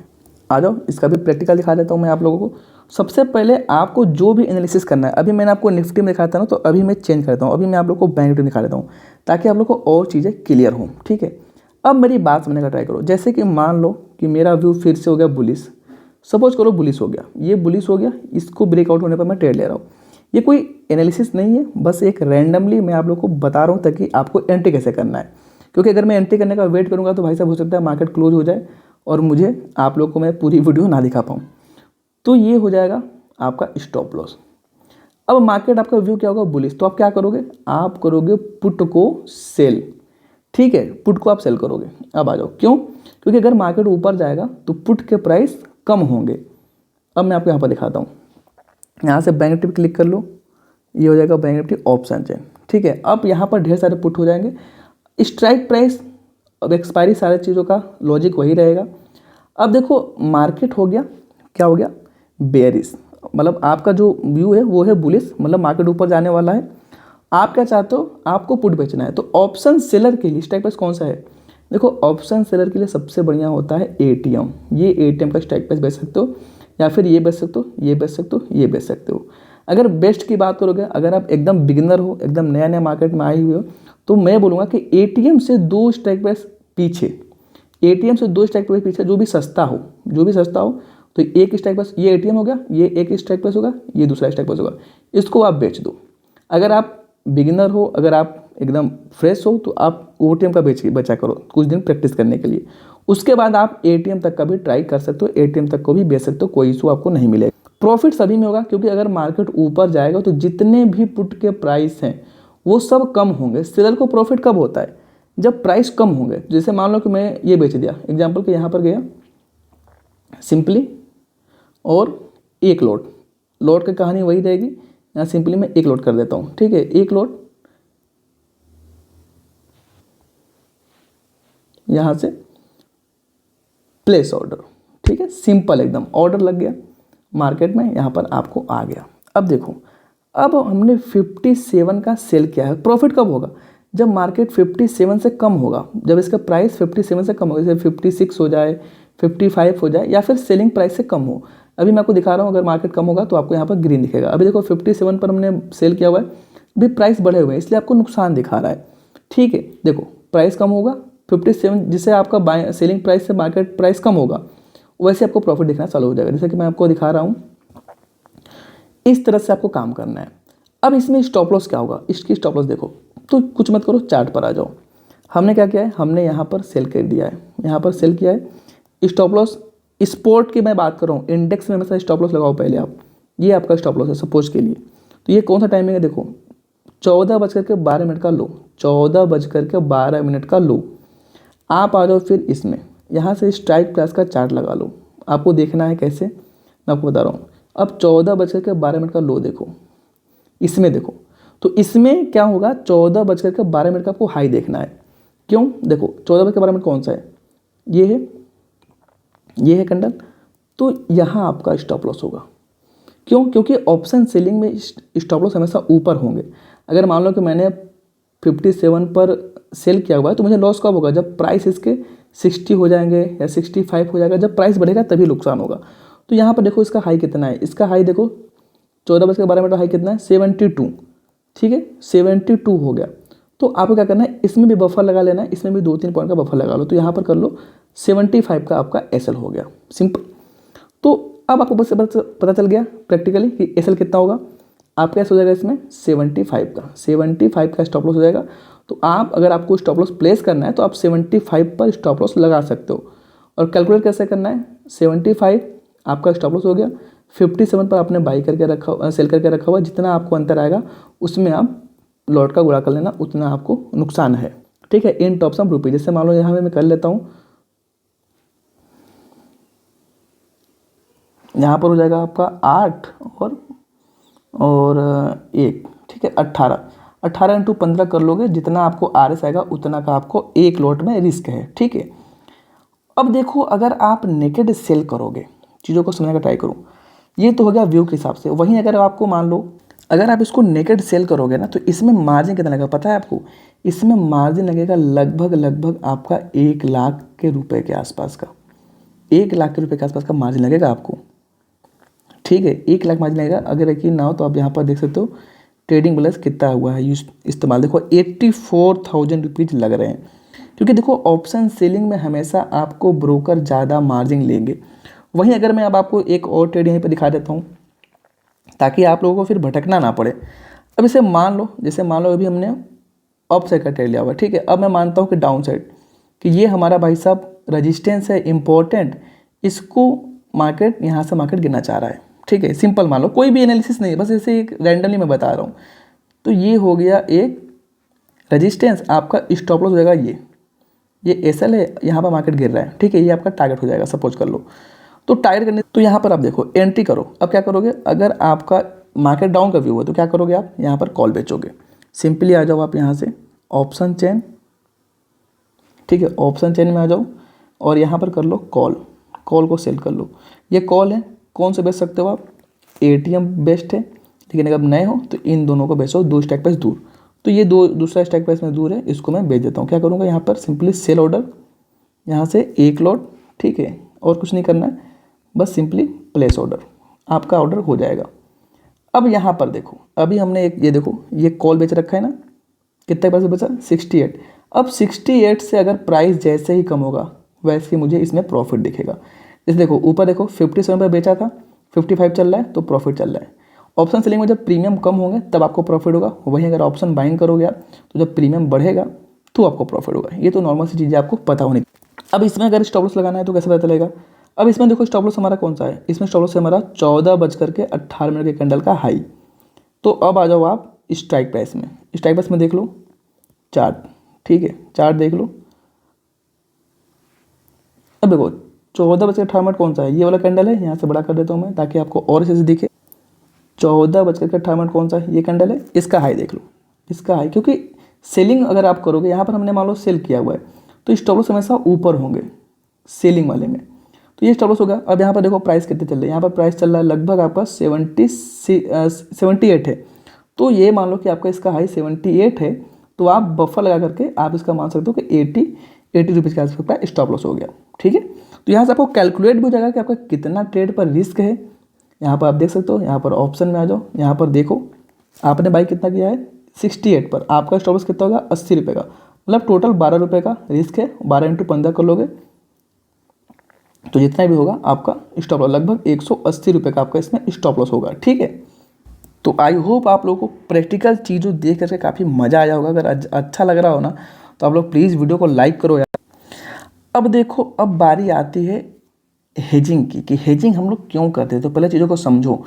आ जाओ इसका भी प्रैक्टिकल दिखा देता हूँ मैं आप लोगों को। सबसे पहले आपको जो भी एनालिसिस करना है, अभी मैंने आपको निफ्टी में दिखाया था ना, तो अभी मैं चेंज करता हूँ, अभी मैं आप लोग को बैंक निफ्टी दिखा देता हूँ ताकि आप लोग को और चीज़ें क्लियर हों, ठीक है। अब मेरी बात समझने का ट्राई करो। जैसे कि मान लो कि मेरा व्यू फिर से हो गया बुलिश, सपोज करो बुलिश हो गया, ये बुलिश हो गया, इसको ब्रेकआउट होने पर मैं ट्रेड ले रहा हूँ। ये कोई एनालिसिस नहीं है, बस एक रैंडमली मैं आप लोग को बता रहा हूँ ताकि आपको एंट्री कैसे करना है। क्योंकि अगर मैं एंट्री करने का वेट करूँगा तो भाई साहब हो सकता है मार्केट क्लोज हो जाए और मुझे आप लोग को मैं पूरी वीडियो ना दिखा पाऊँ, तो ये हो जाएगा आपका स्टॉप लॉस। अब मार्केट आपका व्यू क्या होगा, बुलिश, तो आप क्या करोगे, आप करोगे पुट को सेल, ठीक है, पुट को आप सेल करोगे। अब आ जाओ क्यों, क्योंकि अगर मार्केट ऊपर जाएगा तो पुट के प्राइस कम होंगे। अब मैं आपको यहाँ पर दिखाता हूँ, यहाँ से बैंक निफ्टी क्लिक कर लो, ये हो जाएगा बैंक निफ्टी ऑप्शन चेन, ठीक है। अब यहाँ पर ढेर सारे पुट हो जाएंगे। स्ट्राइक प्राइस, अब एक्सपायरी, सारे चीज़ों का लॉजिक वही रहेगा। अब देखो मार्केट हो गया, क्या हो गया, बेयरिश, मतलब आपका जो व्यू है वो है बुलिश, मतलब मार्केट ऊपर जाने वाला है। आप क्या चाहते हो, आपको पुट बेचना है। तो ऑप्शन सेलर के लिए स्ट्राइक प्राइस कौन सा है, देखो ऑप्शन सेलर के लिए सबसे बढ़िया होता है एटीएम। ये एटीएम का स्ट्राइक प्राइस बेच सकते हो, या फिर ये बेच सकते हो, ये बेच सकते हो, ये बेच सकते हो। अगर बेस्ट की बात करोगे, अगर आप एकदम बिगिनर हो, एकदम नया नया मार्केट में आए हुए हो, तो मैं बोलूँगा कि एटीएम से 2 स्ट्राइक प्राइस पीछे, एटीएम से 2 स्ट्राइक प्राइस पीछे जो भी सस्ता हो, तो एक स्ट्राइक प्राइस, ये एटीएम हो गया, ये एक स्ट्राइक प्राइस होगा, ये दूसरा स्ट्राइक प्राइस होगा, इसको आप बेच दो। अगर आप बिगिनर हो, अगर आप एकदम फ्रेश हो, तो आप ओटीएम का बचा करो कुछ दिन प्रैक्टिस करने के लिए। उसके बाद आप एटीएम तक का भी ट्राई कर सकते हो, एटीएम तक को भी बेच सकते हो, कोई इशू आपको नहीं मिलेगा। प्रॉफिट सभी में होगा, क्योंकि अगर मार्केट ऊपर जाएगा तो जितने भी पुट के प्राइस हैं वो सब कम होंगे। सेलर को प्रॉफिट कब होता है, जब प्राइस कम होंगे। जैसे मान लो कि मैं ये बेच दिया, एग्जाम्पल के यहाँ पर गया सिंपली और एक लोड की कहानी वही रहेगी। यहाँ सिंपली मैं एक लोड कर देता हूँ, ठीक है, एक लोड यहाँ से प्लेस ऑर्डर, ठीक है, सिंपल एकदम ऑर्डर लग गया मार्केट में, यहाँ पर आपको आ गया। अब देखो, अब हमने 57 का सेल किया है। प्रॉफिट कब होगा, जब मार्केट 57 से कम होगा, जब इसका प्राइस 57 से कम होगा, जैसे 56 हो जाए, 55 हो जाए, या फिर सेलिंग प्राइस से कम हो। अभी मैं आपको दिखा रहा हूँ, अगर मार्केट कम होगा तो आपको यहाँ पर ग्रीन दिखेगा। अभी देखो 57 पर हमने सेल किया हुआ है, अभी प्राइस बढ़े हुए हैं इसलिए आपको नुकसान दिखा रहा है, ठीक है। देखो प्राइस कम होगा 57, जिससे आपका सेलिंग प्राइस से मार्केट प्राइस कम होगा, वैसे आपको प्रॉफिट दिखना चालू हो जाएगा। जैसे कि मैं आपको दिखा रहा हूँ, इस तरह से आपको काम करना है। अब इसमें स्टॉप लॉस क्या होगा, इसकी स्टॉप लॉस देखो, तो कुछ मत करो, चार्ट पर आ जाओ। हमने क्या किया है, हमने यहाँ पर सेल कर दिया है, यहाँ पर सेल किया है। स्टॉप लॉस स्पोर्ट की मैं बात कर रहा हूँ, इंडेक्स में हमेशा स्टॉप लॉस लगाओ पहले आप। ये आपका स्टॉप लॉस है सपोज के लिए। तो ये कौन सा टाइमिंग है, देखो 14:12 का लो, 14:12 का लो। आप आ जाओ फिर इसमें, यहाँ से स्ट्राइक प्राइस का चार्ट लगा लो। आपको देखना है कैसे, मैं आपको बता रहा हूँ। अब 14:12 का लो देखो, इसमें देखो, तो इसमें क्या होगा, 14:12 का आपको हाई देखना है। क्यों, देखो 14:12 कौन सा है, ये है कैंडल, तो यहाँ आपका स्टॉप लॉस होगा। क्यों, क्योंकि ऑप्शन सेलिंग में स्टॉप लॉस हमेशा ऊपर होंगे। अगर मान लो कि मैंने 57 पर सेल किया हुआ है, तो मुझे लॉस कब होगा, जब प्राइस इसके 60 हो जाएंगे या 65 हो जाएगा, जब प्राइस बढ़ेगा तभी नुकसान होगा। तो यहाँ पर देखो इसका हाई कितना है, इसका हाई देखो 14:12 का हाई कितना है, 72, ठीक है 72 हो गया। तो आपको क्या करना है, इसमें भी बफर लगा लेना है, इसमें भी 2-3 पॉइंट का बफर लगा लो। तो यहाँ पर कर लो 75 का आपका एसएल हो गया, सिंपल। तो अब आपको बस पता चल गया प्रैक्टिकली कि एसएल कितना होगा। आपका ऐसा हो जाएगा इसमें 75 का स्टॉप लॉस हो जाएगा। तो आप अगर आपको स्टॉप लॉस प्लेस करना है तो आप 75 पर स्टॉप लॉस लगा सकते हो। और कैलकुलेट कैसे करना है, 75 आपका स्टॉप लॉस हो गया, 57 पर आपने बाई करके रखा, सेल करके रखा हुआ, जितना आपको अंतर आएगा उसमें आप लॉट का गुणा कर लेना, उतना आपको नुकसान है, ठीक है। इन टॉप सम रुपये, जैसे मान लो यहाँ मैं कर लेता हूँ, यहाँ पर हो जाएगा आपका 8 और 1, ठीक है 18 इंटू 15 कर लोगे, जितना आपको आरएस आएगा उतना का आपको एक लॉट में रिस्क है, ठीक है। अब देखो अगर आप नेकेड सेल करोगे, चीज़ों को समझने का ट्राई करो, ये तो हो गया व्यू के हिसाब से। वहीं अगर आपको मान लो अगर आप इसको नेकेड सेल करोगे ना, तो इसमें मार्जिन कितना लगेगा पता है आपको, इसमें मार्जिन लगेगा लगभग आपका 1 लाख के रुपए के आसपास का, 1 लाख के रुपए के आसपास का मार्जिन लगेगा आपको, ठीक है 1 लाख मार्जिन लगेगा। अगर यकीन ना हो तो आप यहाँ पर देख सकते हो ट्रेडिंग बैलेंस कितना हुआ है यूज इस्तेमाल, देखो 84,000 रुपीज़ लग रहे हैं। क्योंकि देखो ऑप्शन सेलिंग में हमेशा आपको ब्रोकर ज़्यादा मार्जिन लेंगे। वहीं अगर मैं अब आपको एक और ट्रेड यहीं पर दिखा देता हूँ ताकि आप लोगों को फिर भटकना ना पड़े। अब इसे मान लो, जैसे मान लो अभी हमने अप साइड का ट्रेड लिया हुआ, ठीक है। अब मैं मानता हूँ कि डाउन साइड, कि ये हमारा भाई साहब रजिस्टेंस है इम्पोर्टेंट, इसको मार्केट यहाँ से मार्केट गिरना चाह रहा है, ठीक है। सिंपल मान लो, कोई भी एनालिसिस नहीं है, बस ऐसे एक रैंडमली मैं बता रहा हूँ। तो ये हो गया एक रजिस्टेंस, आपका स्टॉप लॉस हो जाएगा ये एसएल है, यहाँ पर मार्केट गिर रहा है, ठीक है, ये आपका टारगेट हो जाएगा सपोज कर लो। तो टारगेट करने, तो यहाँ पर आप देखो एंट्री करो। अब क्या करोगे, अगर आपका मार्केट डाउन का व्यू है तो क्या करोगे, आप यहाँ पर कॉल बेचोगे। सिंपली आ जाओ आप यहाँ से ऑप्शन चेन, ठीक है, ऑप्शन चेन में आ जाओ और यहाँ पर कर लो कॉल को सेल कर लो। ये कॉल है, कौन से बेच सकते हो आप, एटीएम बेस्ट है, लेकिन अगर नए हो तो इन दोनों को बेचो 2 स्ट्राइक प्राइस दूर। तो ये दूसरा स्ट्राइक प्राइस में दूर है, इसको मैं बेच देता हूँ। क्या करूँगा, यहाँ पर सिंपली सेल ऑर्डर, यहाँ से 1 लॉट, ठीक है, और कुछ नहीं करना है, बस सिंपली प्लेस ऑर्डर, आपका ऑर्डर हो जाएगा। अब यहाँ पर देखो, अभी हमने एक ये देखो ये कॉल बेच रखा है ना, कितने पैसे बचा 68। अब 68 से अगर प्राइस जैसे ही कम होगा वैसे ही मुझे इसमें प्रॉफिट दिखेगा। जैसे देखो ऊपर देखो 57 पर बेचा था, 55 चल रहा है तो प्रॉफिट चल रहा है। ऑप्शन सेलिंग में जब प्रीमियम कम होंगे तब आपको प्रॉफिट होगा, वहीं अगर ऑप्शन बाइंग करोगे आप तो जब प्रीमियम बढ़ेगा तो आपको प्रॉफिट होगा। ये तो नॉर्मल सी चीज़ें आपको पता होनी। अब इसमें अगर स्टॉप लॉस लगाना है तो कैसे पता चलेगा। अब इसमें देखो स्टॉप लॉस हमारा कौन सा है, इसमें स्टॉप लॉस है हमारा 14:18 के कैंडल का हाई। तो अब आ जाओ आप स्ट्राइक प्राइस में, स्ट्राइक प्राइस में देख लो चार्ट, ठीक है, चार्ट देख लो। अब देखो 14:18 कौन सा है, ये वाला कैंडल है, यहाँ से बड़ा कर देता हूँ मैं ताकि आपको और अच्छे से दिखे। 14:18 कौन सा है, ये कैंडल है, इसका हाई देख लो, इसका हाई। क्योंकि सेलिंग अगर आप करोगे, यहाँ पर हमने मान लो सेल किया हुआ है तो स्टॉप लॉस हमेशा ऊपर होंगे सेलिंग वाले में, तो ये स्टॉप लॉस होगा। अब यहाँ पर देखो प्राइस कितने चल रहे हैं, यहाँ पर प्राइस चल रहा है लगभग आपका 78 है। तो ये मान लो कि आपका इसका हाई 78 है, तो आप बफर लगा करके आप इसका मान सकते हो कि 80 रुपीज़ के आसपास का स्टॉप लॉस हो गया, ठीक है। तो यहाँ से आपको कैलकुलेट भी हो जाएगा कि आपका कितना ट्रेड पर रिस्क है। यहाँ पर आप देख सकते हो, यहाँ पर ऑप्शन में आ जाओ, यहाँ पर देखो आपने बाई कितना किया है 68 पर, आपका स्टॉप लॉस कितना होगा 80 रुपये का, मतलब टोटल 12 रुपये का रिस्क है। 12 इंटू 15 कर लोगे तो जितना भी होगा आपका स्टॉप लॉस लगभग 180 रुपये का आपका इसमें स्टॉप लॉस होगा, ठीक है। तो आई होप आप लोगों को प्रैक्टिकल चीज़ों देख करके काफ़ी मज़ा आया होगा। अगर अच्छा लग रहा हो ना तो आप लोग प्लीज़ वीडियो को लाइक करो यार। अब देखो, अब बारी आती है हेजिंग की, कि हेजिंग हम लोग क्यों करते हैं। तो पहले चीज़ों को समझो,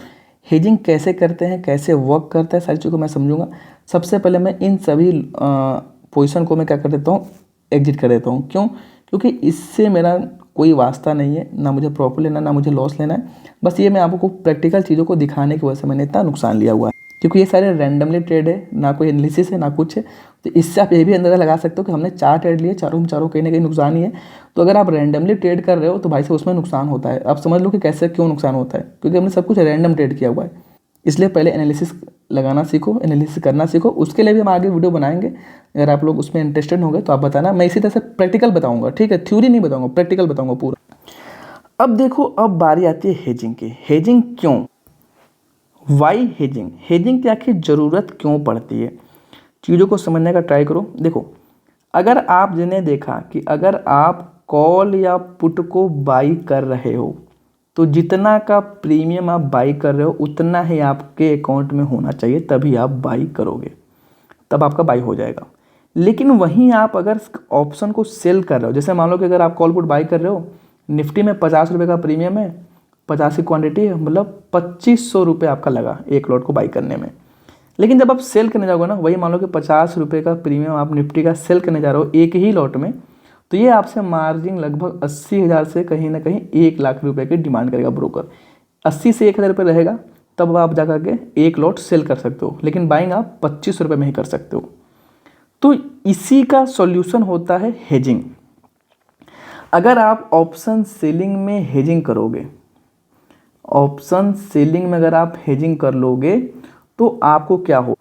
हेजिंग कैसे करते हैं, कैसे वर्क करता है, सारी चीज़ों को मैं समझूंगा। सबसे पहले मैं इन सभी पोजीशन को मैं क्या कर देता हूँ, एग्जिट कर देता हूँ। क्यों? क्योंकि इससे मेरा कोई वास्ता नहीं है, ना मुझे प्रॉफिट लेना ना मुझे लॉस लेना है। बस ये मैं आपको प्रैक्टिकल चीज़ों को दिखाने की वजह से मैंने इतना नुकसान लिया हुआ है, क्योंकि ये सारे रैंडमली ट्रेड है, ना कोई एनालिसिस है ना कुछ है। तो इससे आप ये भी अंदाज़ा लगा सकते हो कि हमने 4 ट्रेड लिए, चारों कहीं ना कहीं नुकसान ही है। तो अगर आप रैंडमली ट्रेड कर रहे हो तो भाई साहब उसमें नुकसान होता है। आप समझ लो कि कैसे क्यों नुकसान होता है, क्योंकि हमने सब कुछ रैंडम ट्रेड किया हुआ है। इसलिए पहले एनालिसिस लगाना सीखो, एनालिसिस करना सीखो। उसके लिए भी हम आगे वीडियो बनाएंगे। अगर आप लोग उसमें इंटरेस्टेड होंगे तो आप बताना, मैं इसी तरह से प्रैक्टिकल बताऊंगा, ठीक है, थ्योरी नहीं बताऊंगा, प्रैक्टिकल बताऊंगा पूरा। अब देखो, अब बारी आती है हेजिंग की। हेजिंग क्यों, वाई हेजिंग, हेजिंग की आखिर ज़रूरत क्यों पड़ती है, चीज़ों को समझने का ट्राई करो। देखो, अगर आप जिन्हें देखा कि अगर आप कॉल या पुट को बाई कर रहे हो तो जितना का प्रीमियम आप बाई कर रहे हो उतना ही आपके अकाउंट में होना चाहिए, तभी आप बाई करोगे, तब आपका बाई हो जाएगा। लेकिन वहीं आप अगर ऑप्शन को सेल कर रहे हो, जैसे मान लो कि अगर आप कॉल पुट बाई कर रहे हो, निफ्टी में 50 रुपये का प्रीमियम है, 50 की क्वांटिटी है, मतलब 2500 रुपये आपका लगा एक लॉट को बाई करने में। लेकिन जब आप सेल करने जाओगे ना, वही मान लो कि 50 रुपये का प्रीमियम आप निफ्टी का सेल करने जा रहे हो एक ही लॉट में, तो ये आपसे मार्जिन लगभग 80,000 से कहीं ना कहीं 1 लाख रुपये की डिमांड करेगा ब्रोकर। 80 से 1,000 रुपये रहेगा, तब आप जा करके एक लॉट सेल कर सकते हो, लेकिन बाइंग आप 25 रुपये में ही कर सकते हो। तो इसी का सॉल्यूशन होता है हेजिंग। अगर आप ऑप्शन सेलिंग में हेजिंग करोगे, ऑप्शन सेलिंग में अगर आप हेजिंग कर लोगे तो आपको क्या हो,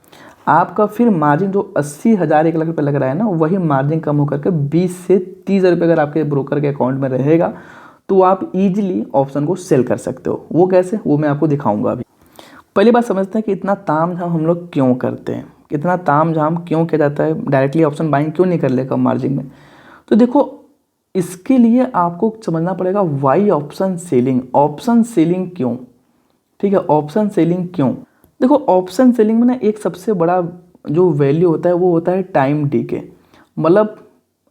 आपका फिर मार्जिन जो 80,000 1 लाख रुपये लग रहा है ना, वही मार्जिन कम होकर के 20 से 30 रुपये अगर आपके ब्रोकर के अकाउंट में रहेगा तो आप इजीली ऑप्शन को सेल कर सकते हो। वो कैसे, वो मैं आपको दिखाऊंगा अभी। पहली बात समझते हैं कि इतना ताम झाम हम लोग क्यों करते हैं, इतना ताम झाम क्यों किया जाता है, डायरेक्टली ऑप्शन बाइंग क्यों नहीं कर ले कम मार्जिन में। तो देखो, इसके लिए आपको समझना पड़ेगा why option selling, option selling क्यों, ठीक है, ऑप्शन सेलिंग क्यों। देखो, ऑप्शन सेलिंग में ना एक सबसे बड़ा जो वैल्यू होता है वो होता है टाइम डीके। मतलब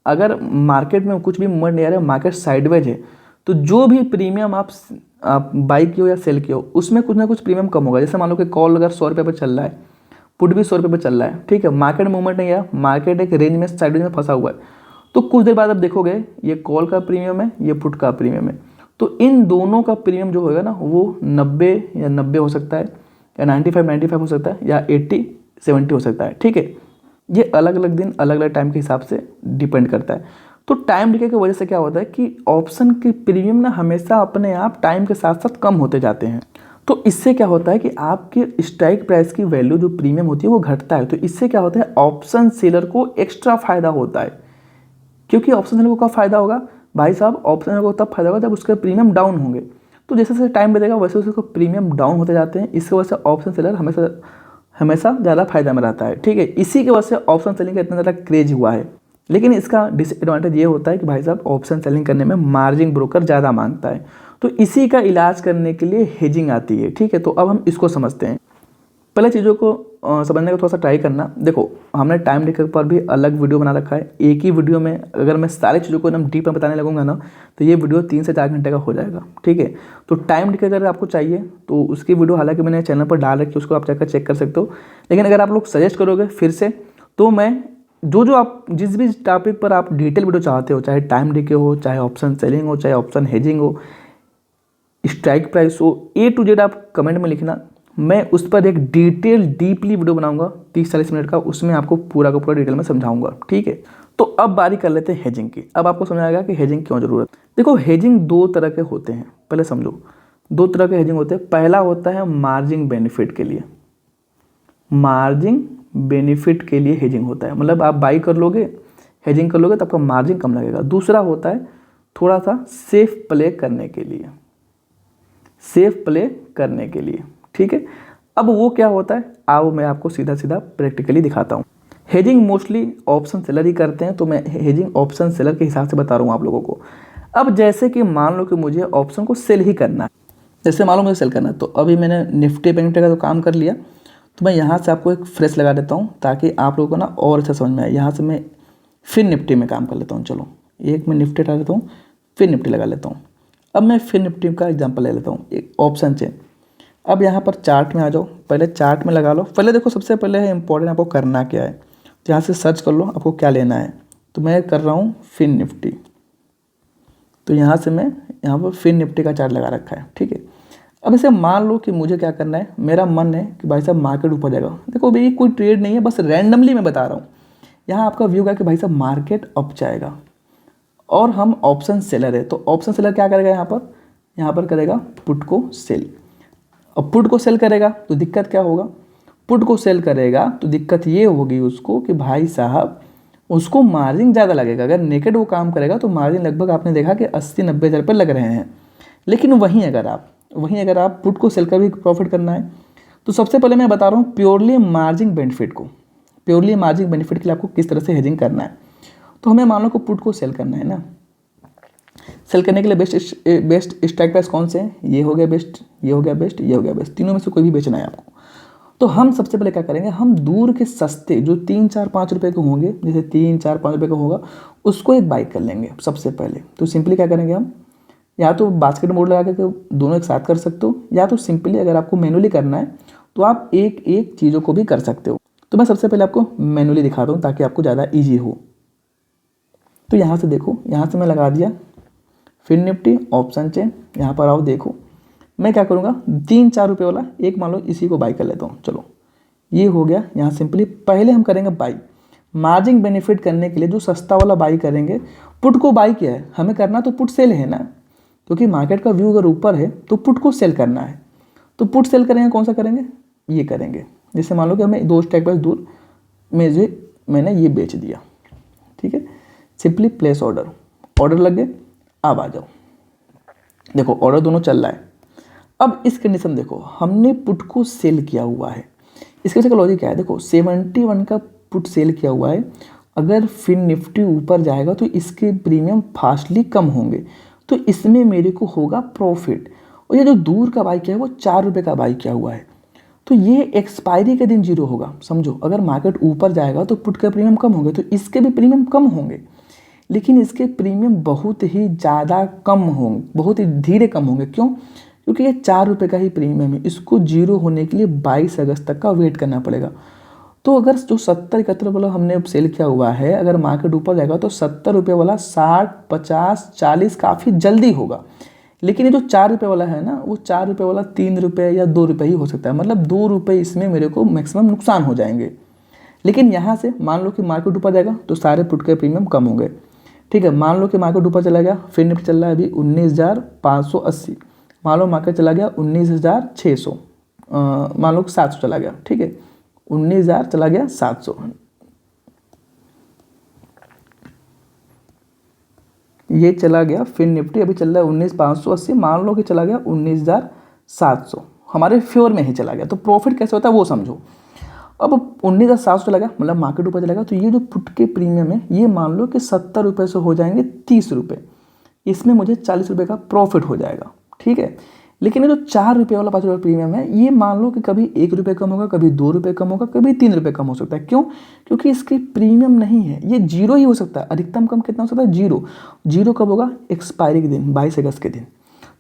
अगर मार्केट में कुछ भी मूवमेंट नहीं आ रहा है, मार्केट साइडवेज है, तो जो भी प्रीमियम आप बाई किए हो या सेल किए हो उसमें कुछ ना कुछ प्रीमियम कम होगा। जैसे मान लो कि कॉल अगर 100 रुपये पर चल रहा है, पुट भी 100 रुपये पर चल रहा है, ठीक है, मार्केट मूवमेंट नहीं आया, मार्केट एक रेंज में साइडवेज में फंसा हुआ है, तो कुछ देर बाद आप देखोगे ये कॉल का प्रीमियम है, ये पुट का प्रीमियम है, तो इन दोनों का प्रीमियम जो होगा ना वो 90 या 90 हो सकता है, या 95 हो सकता है, या 80-70 हो सकता है, ठीक है। ये अलग अलग दिन अलग अलग टाइम के हिसाब से डिपेंड करता है। तो टाइम डिके की वजह से क्या होता है कि ऑप्शन के प्रीमियम ना हमेशा अपने आप टाइम के साथ साथ कम होते जाते हैं। तो इससे क्या होता है कि आपके स्ट्राइक प्राइस की वैल्यू जो प्रीमियम होती है वो घटता है। तो इससे क्या होता है, ऑप्शन सेलर को एक्स्ट्रा फायदा होता है। क्योंकि ऑप्शन सेलर को कब फायदा होगा भाई साहब, ऑप्शन सेलर को तब फायदा होगा जब उसके प्रीमियम डाउन होंगे। तो जैसे जैसे टाइम बढ़ेगा वैसे उसको प्रीमियम डाउन होते जाते हैं। इसकी वजह से ऑप्शन सेलर हमेशा ज़्यादा फायदा में रहता है, ठीक है। इसी की वजह से ऑप्शन सेलिंग का इतना ज़्यादा क्रेज हुआ है। लेकिन इसका डिसएडवांटेज ये होता है कि भाई साहब ऑप्शन सेलिंग करने में मार्जिन ब्रोकर ज़्यादा मांगता है। तो इसी का इलाज करने के लिए हेजिंग आती है, ठीक है। तो अब हम इसको समझते हैं। पहले चीज़ों को समझने का थोड़ा सा ट्राई करना। देखो, हमने टाइम डिके पर भी अलग वीडियो बना रखा है। एक ही वीडियो में अगर मैं सारी चीज़ों को एकदम डीप में बताने लगूंगा ना तो ये वीडियो 3 से 4 घंटे का हो जाएगा, ठीक है। तो टाइम डिके अगर आपको चाहिए तो उसकी वीडियो हालांकि मैंने चैनल पर डाल रखी है, उसको आप जाकर चेक कर सकते हो। लेकिन अगर आप लोग सजेस्ट करोगे फिर से तो मैं जो आप जिस भी टॉपिक पर आप डिटेल वीडियो चाहते हो, चाहे टाइम डिके हो, चाहे ऑप्शन सेलिंग हो, चाहे ऑप्शन हेजिंग हो, स्ट्राइक प्राइस हो, A to Z आप कमेंट में लिखना। मैं उस पर एक डिटेल डीपली वीडियो बनाऊंगा 30-40 मिनट का, उसमें आपको पूरा का पूरा डिटेल में समझाऊंगा, ठीक है। तो अब बारी कर लेते हैं हेजिंग की। अब आपको समझ आएगा कि हेजिंग क्यों जरूरत। देखो, हेजिंग 2 तरह के होते हैं, पहले समझो। 2 तरह के हेजिंग होते हैं। पहला होता है मार्जिन बेनिफिट के लिए, मार्जिन बेनिफिट के लिए हेजिंग होता है। मतलब आप बाई कर लोगे, हेजिंग कर लोगे तो आपका मार्जिन कम लगेगा। दूसरा होता है थोड़ा सा सेफ प्ले करने के लिए, सेफ प्ले करने के लिए, ठीक है। अब वो क्या होता है, आओ मैं आपको सीधा सीधा प्रैक्टिकली दिखाता हूँ। हेजिंग मोस्टली ऑप्शन सेलर ही करते हैं, तो मैं हेजिंग ऑप्शन सेलर के हिसाब से बता रहा हूँ आप लोगों को। अब जैसे कि मान लो कि मुझे ऑप्शन को सेल ही करना है, जैसे मान लो मुझे सेल करना है, तो अभी मैंने निफ्टी बैंक का तो काम कर लिया, तो मैं यहाँ से आपको एक फ्रेश लगा देता हूँ ताकि आप लोगों को ना और अच्छा समझ में आए। यहाँ से मैं फिर निफ्टी में काम कर लेता हूँ। चलो एक मैं निफ्टी हटा देता हूँ, फिर निफ्टी लगा लेता हूँ। अब मैं फिर निफ्टी का एग्जांपल ले लेता हूँ, एक ऑप्शन चेन। अब यहाँ पर चार्ट में आ जाओ, पहले चार्ट में लगा लो। पहले देखो सबसे पहले है इंपॉर्टेंट आपको करना क्या है, तो यहाँ से सर्च कर लो आपको क्या लेना है। तो मैं कर रहा हूँ फिर निफ्टी, तो यहाँ से मैं यहाँ पर फिर निफ्टी का चार्ट लगा रखा है, ठीक है। अब इसे मान लो कि मुझे क्या करना है, मेरा मन है कि भाई साहब मार्केट ऊपर जाएगा। देखो भाई कोई ट्रेड नहीं है, बस रैंडमली मैं बता रहा हूँ। यहाँ आपका व्यू है कि भाई साहब मार्केट अप जाएगा और हम ऑप्शन सेलर है, तो ऑप्शन सेलर क्या करेगा यहाँ पर करेगा पुट को सेल। अब पुट को सेल करेगा तो दिक्कत क्या होगा, पुट को सेल करेगा तो दिक्कत ये होगी उसको कि भाई साहब उसको मार्जिन ज़्यादा लगेगा। अगर नेकेड वो काम करेगा तो मार्जिन लगभग आपने देखा कि 80-90 हज़ार रुपये लग रहे हैं। लेकिन वहीं अगर आप पुट को सेल का भी प्रॉफिट करना है तो सबसे पहले मैं बता रहा हूँ प्योरली मार्जिन बेनिफिट के लिए आपको किस तरह से हेजिंग करना है। तो हमें मान लो को पुट को सेल करना है ना, सेल करने के लिए बेस्ट स्ट्राइक प्राइस कौन से हैं, ये हो गया बेस्ट, ये हो गया बेस्ट, ये हो गया बेस्ट, तीनों में से कोई भी बेचना है आपको। तो हम सबसे पहले क्या करेंगे, हम दूर के सस्ते जो 3-4-5 रुपये के होंगे, जैसे 3-4-5 रुपये का होगा उसको एक बाई कर लेंगे सबसे पहले। तो सिंपली क्या करेंगे हम, या तो बास्केट मोड लगा के दोनों एक साथ कर सकते हो, या तो सिंपली अगर आपको मैनुअली करना है तो आप एक एक चीज़ों को भी कर सकते हो। तो मैं सबसे पहले आपको मैनुअली दिखाता हूँ ताकि आपको ज़्यादा ईजी हो। तो यहाँ से देखो, यहाँ से मैं लगा दिया फिर निफ्टी ऑप्शन चेन। यहाँ पर आओ, देखो मैं क्या करूँगा, 3-4 रुपये वाला एक मान लो इसी को बाई कर लेता हूँ। चलो ये हो गया। यहाँ सिंपली पहले हम करेंगे बाई, मार्जिन बेनिफिट करने के लिए जो सस्ता वाला बाई करेंगे। पुट को बाई किया है, हमें करना तो पुट सेल है ना, क्योंकि मार्केट का व्यू अगर ऊपर है तो पुट को सेल करना है। तो पुट सेल करेंगे, कौन सा करेंगे, ये करेंगे। जैसे मान लो कि हमें 2 स्ट्राइक प्राइस दूर में जो मैंने ये बेच दिया, ठीक है। सिंपली प्लेस ऑर्डर लग गए। अब आ जाओ, देखो ऑर्डर दोनों चल रहा है। अब इस कंडीशन देखो, हमने पुट को सेल किया हुआ है। इसके पीछे का लॉजिक क्या है, देखो 71 का पुट सेल किया हुआ है। अगर फिर निफ्टी ऊपर जाएगा तो इसके प्रीमियम फास्टली कम होंगे, तो इसमें मेरे को होगा प्रॉफिट। और ये जो दूर का बाई किया है वो 4 रुपये का बाई किया हुआ है, तो ये एक्सपायरी के दिन 0 होगा। समझो अगर मार्केट ऊपर जाएगा तो पुट का प्रीमियम कम होंगे, तो इसके भी प्रीमियम कम होंगे, लेकिन इसके प्रीमियम बहुत ही ज़्यादा कम होंगे, बहुत ही धीरे कम होंगे। क्यों? क्योंकि ये 4 रुपये का ही प्रीमियम है, इसको 0 होने के लिए 22 अगस्त तक का वेट करना पड़ेगा। तो अगर जो 70-71 वाला हमने अब सेल किया हुआ है, अगर मार्केट ऊपर जाएगा तो 70 रुपये वाला 60, 50, 40 काफ़ी जल्दी होगा। लेकिन ये जो 4 रुपये वाला है ना, वो 4 रुपये वाला 3 रुपये या 2 रुपये ही हो सकता है, मतलब 2 रुपये इसमें मेरे को मैक्सिमम नुकसान हो जाएंगे। लेकिन यहाँ से मान लो कि मार्केट ऊपर जाएगा तो सारे पुट के प्रीमियम कम होंगे, ठीक है। मान लो कि मार्केट ऊपर चला गया, फिर निफ्टी चल रहा है अभी 19,580, मान लो मार्केट चला गया 19,600, मान लो 700 चला गया, ठीक है। 19,000 चला गया 700, ये चला गया। फिर निफ्टी अभी चल रहा है 19,580, मान लो कि चला गया 19,700, हमारे फेवर में ही चला गया। तो प्रॉफिट कैसे होता है वो समझो। अब 19,700 चला गया, मतलब मार्केट ऊपर चला गया, तो ये जो पुट के प्रीमियम है ये मान लो कि 70 रुपये से हो जाएंगे 30 रुपये, इसमें मुझे 40 रुपये का प्रॉफिट हो जाएगा, ठीक है। लेकिन ये जो 4 रुपये वाला 5 रुपये प्रीमियम है, ये मान लो कि कभी 1 रुपये कम होगा, कभी 2 रुपये कम होगा, कभी 3 रुपये कम हो सकता है। क्यों? क्योंकि इसके प्रीमियम नहीं है, ये 0 ही हो सकता है। अधिकतम कम कितना हो सकता है? 0। 0 कब होगा? एक्सपायरी के दिन, 22 अगस्त के दिन।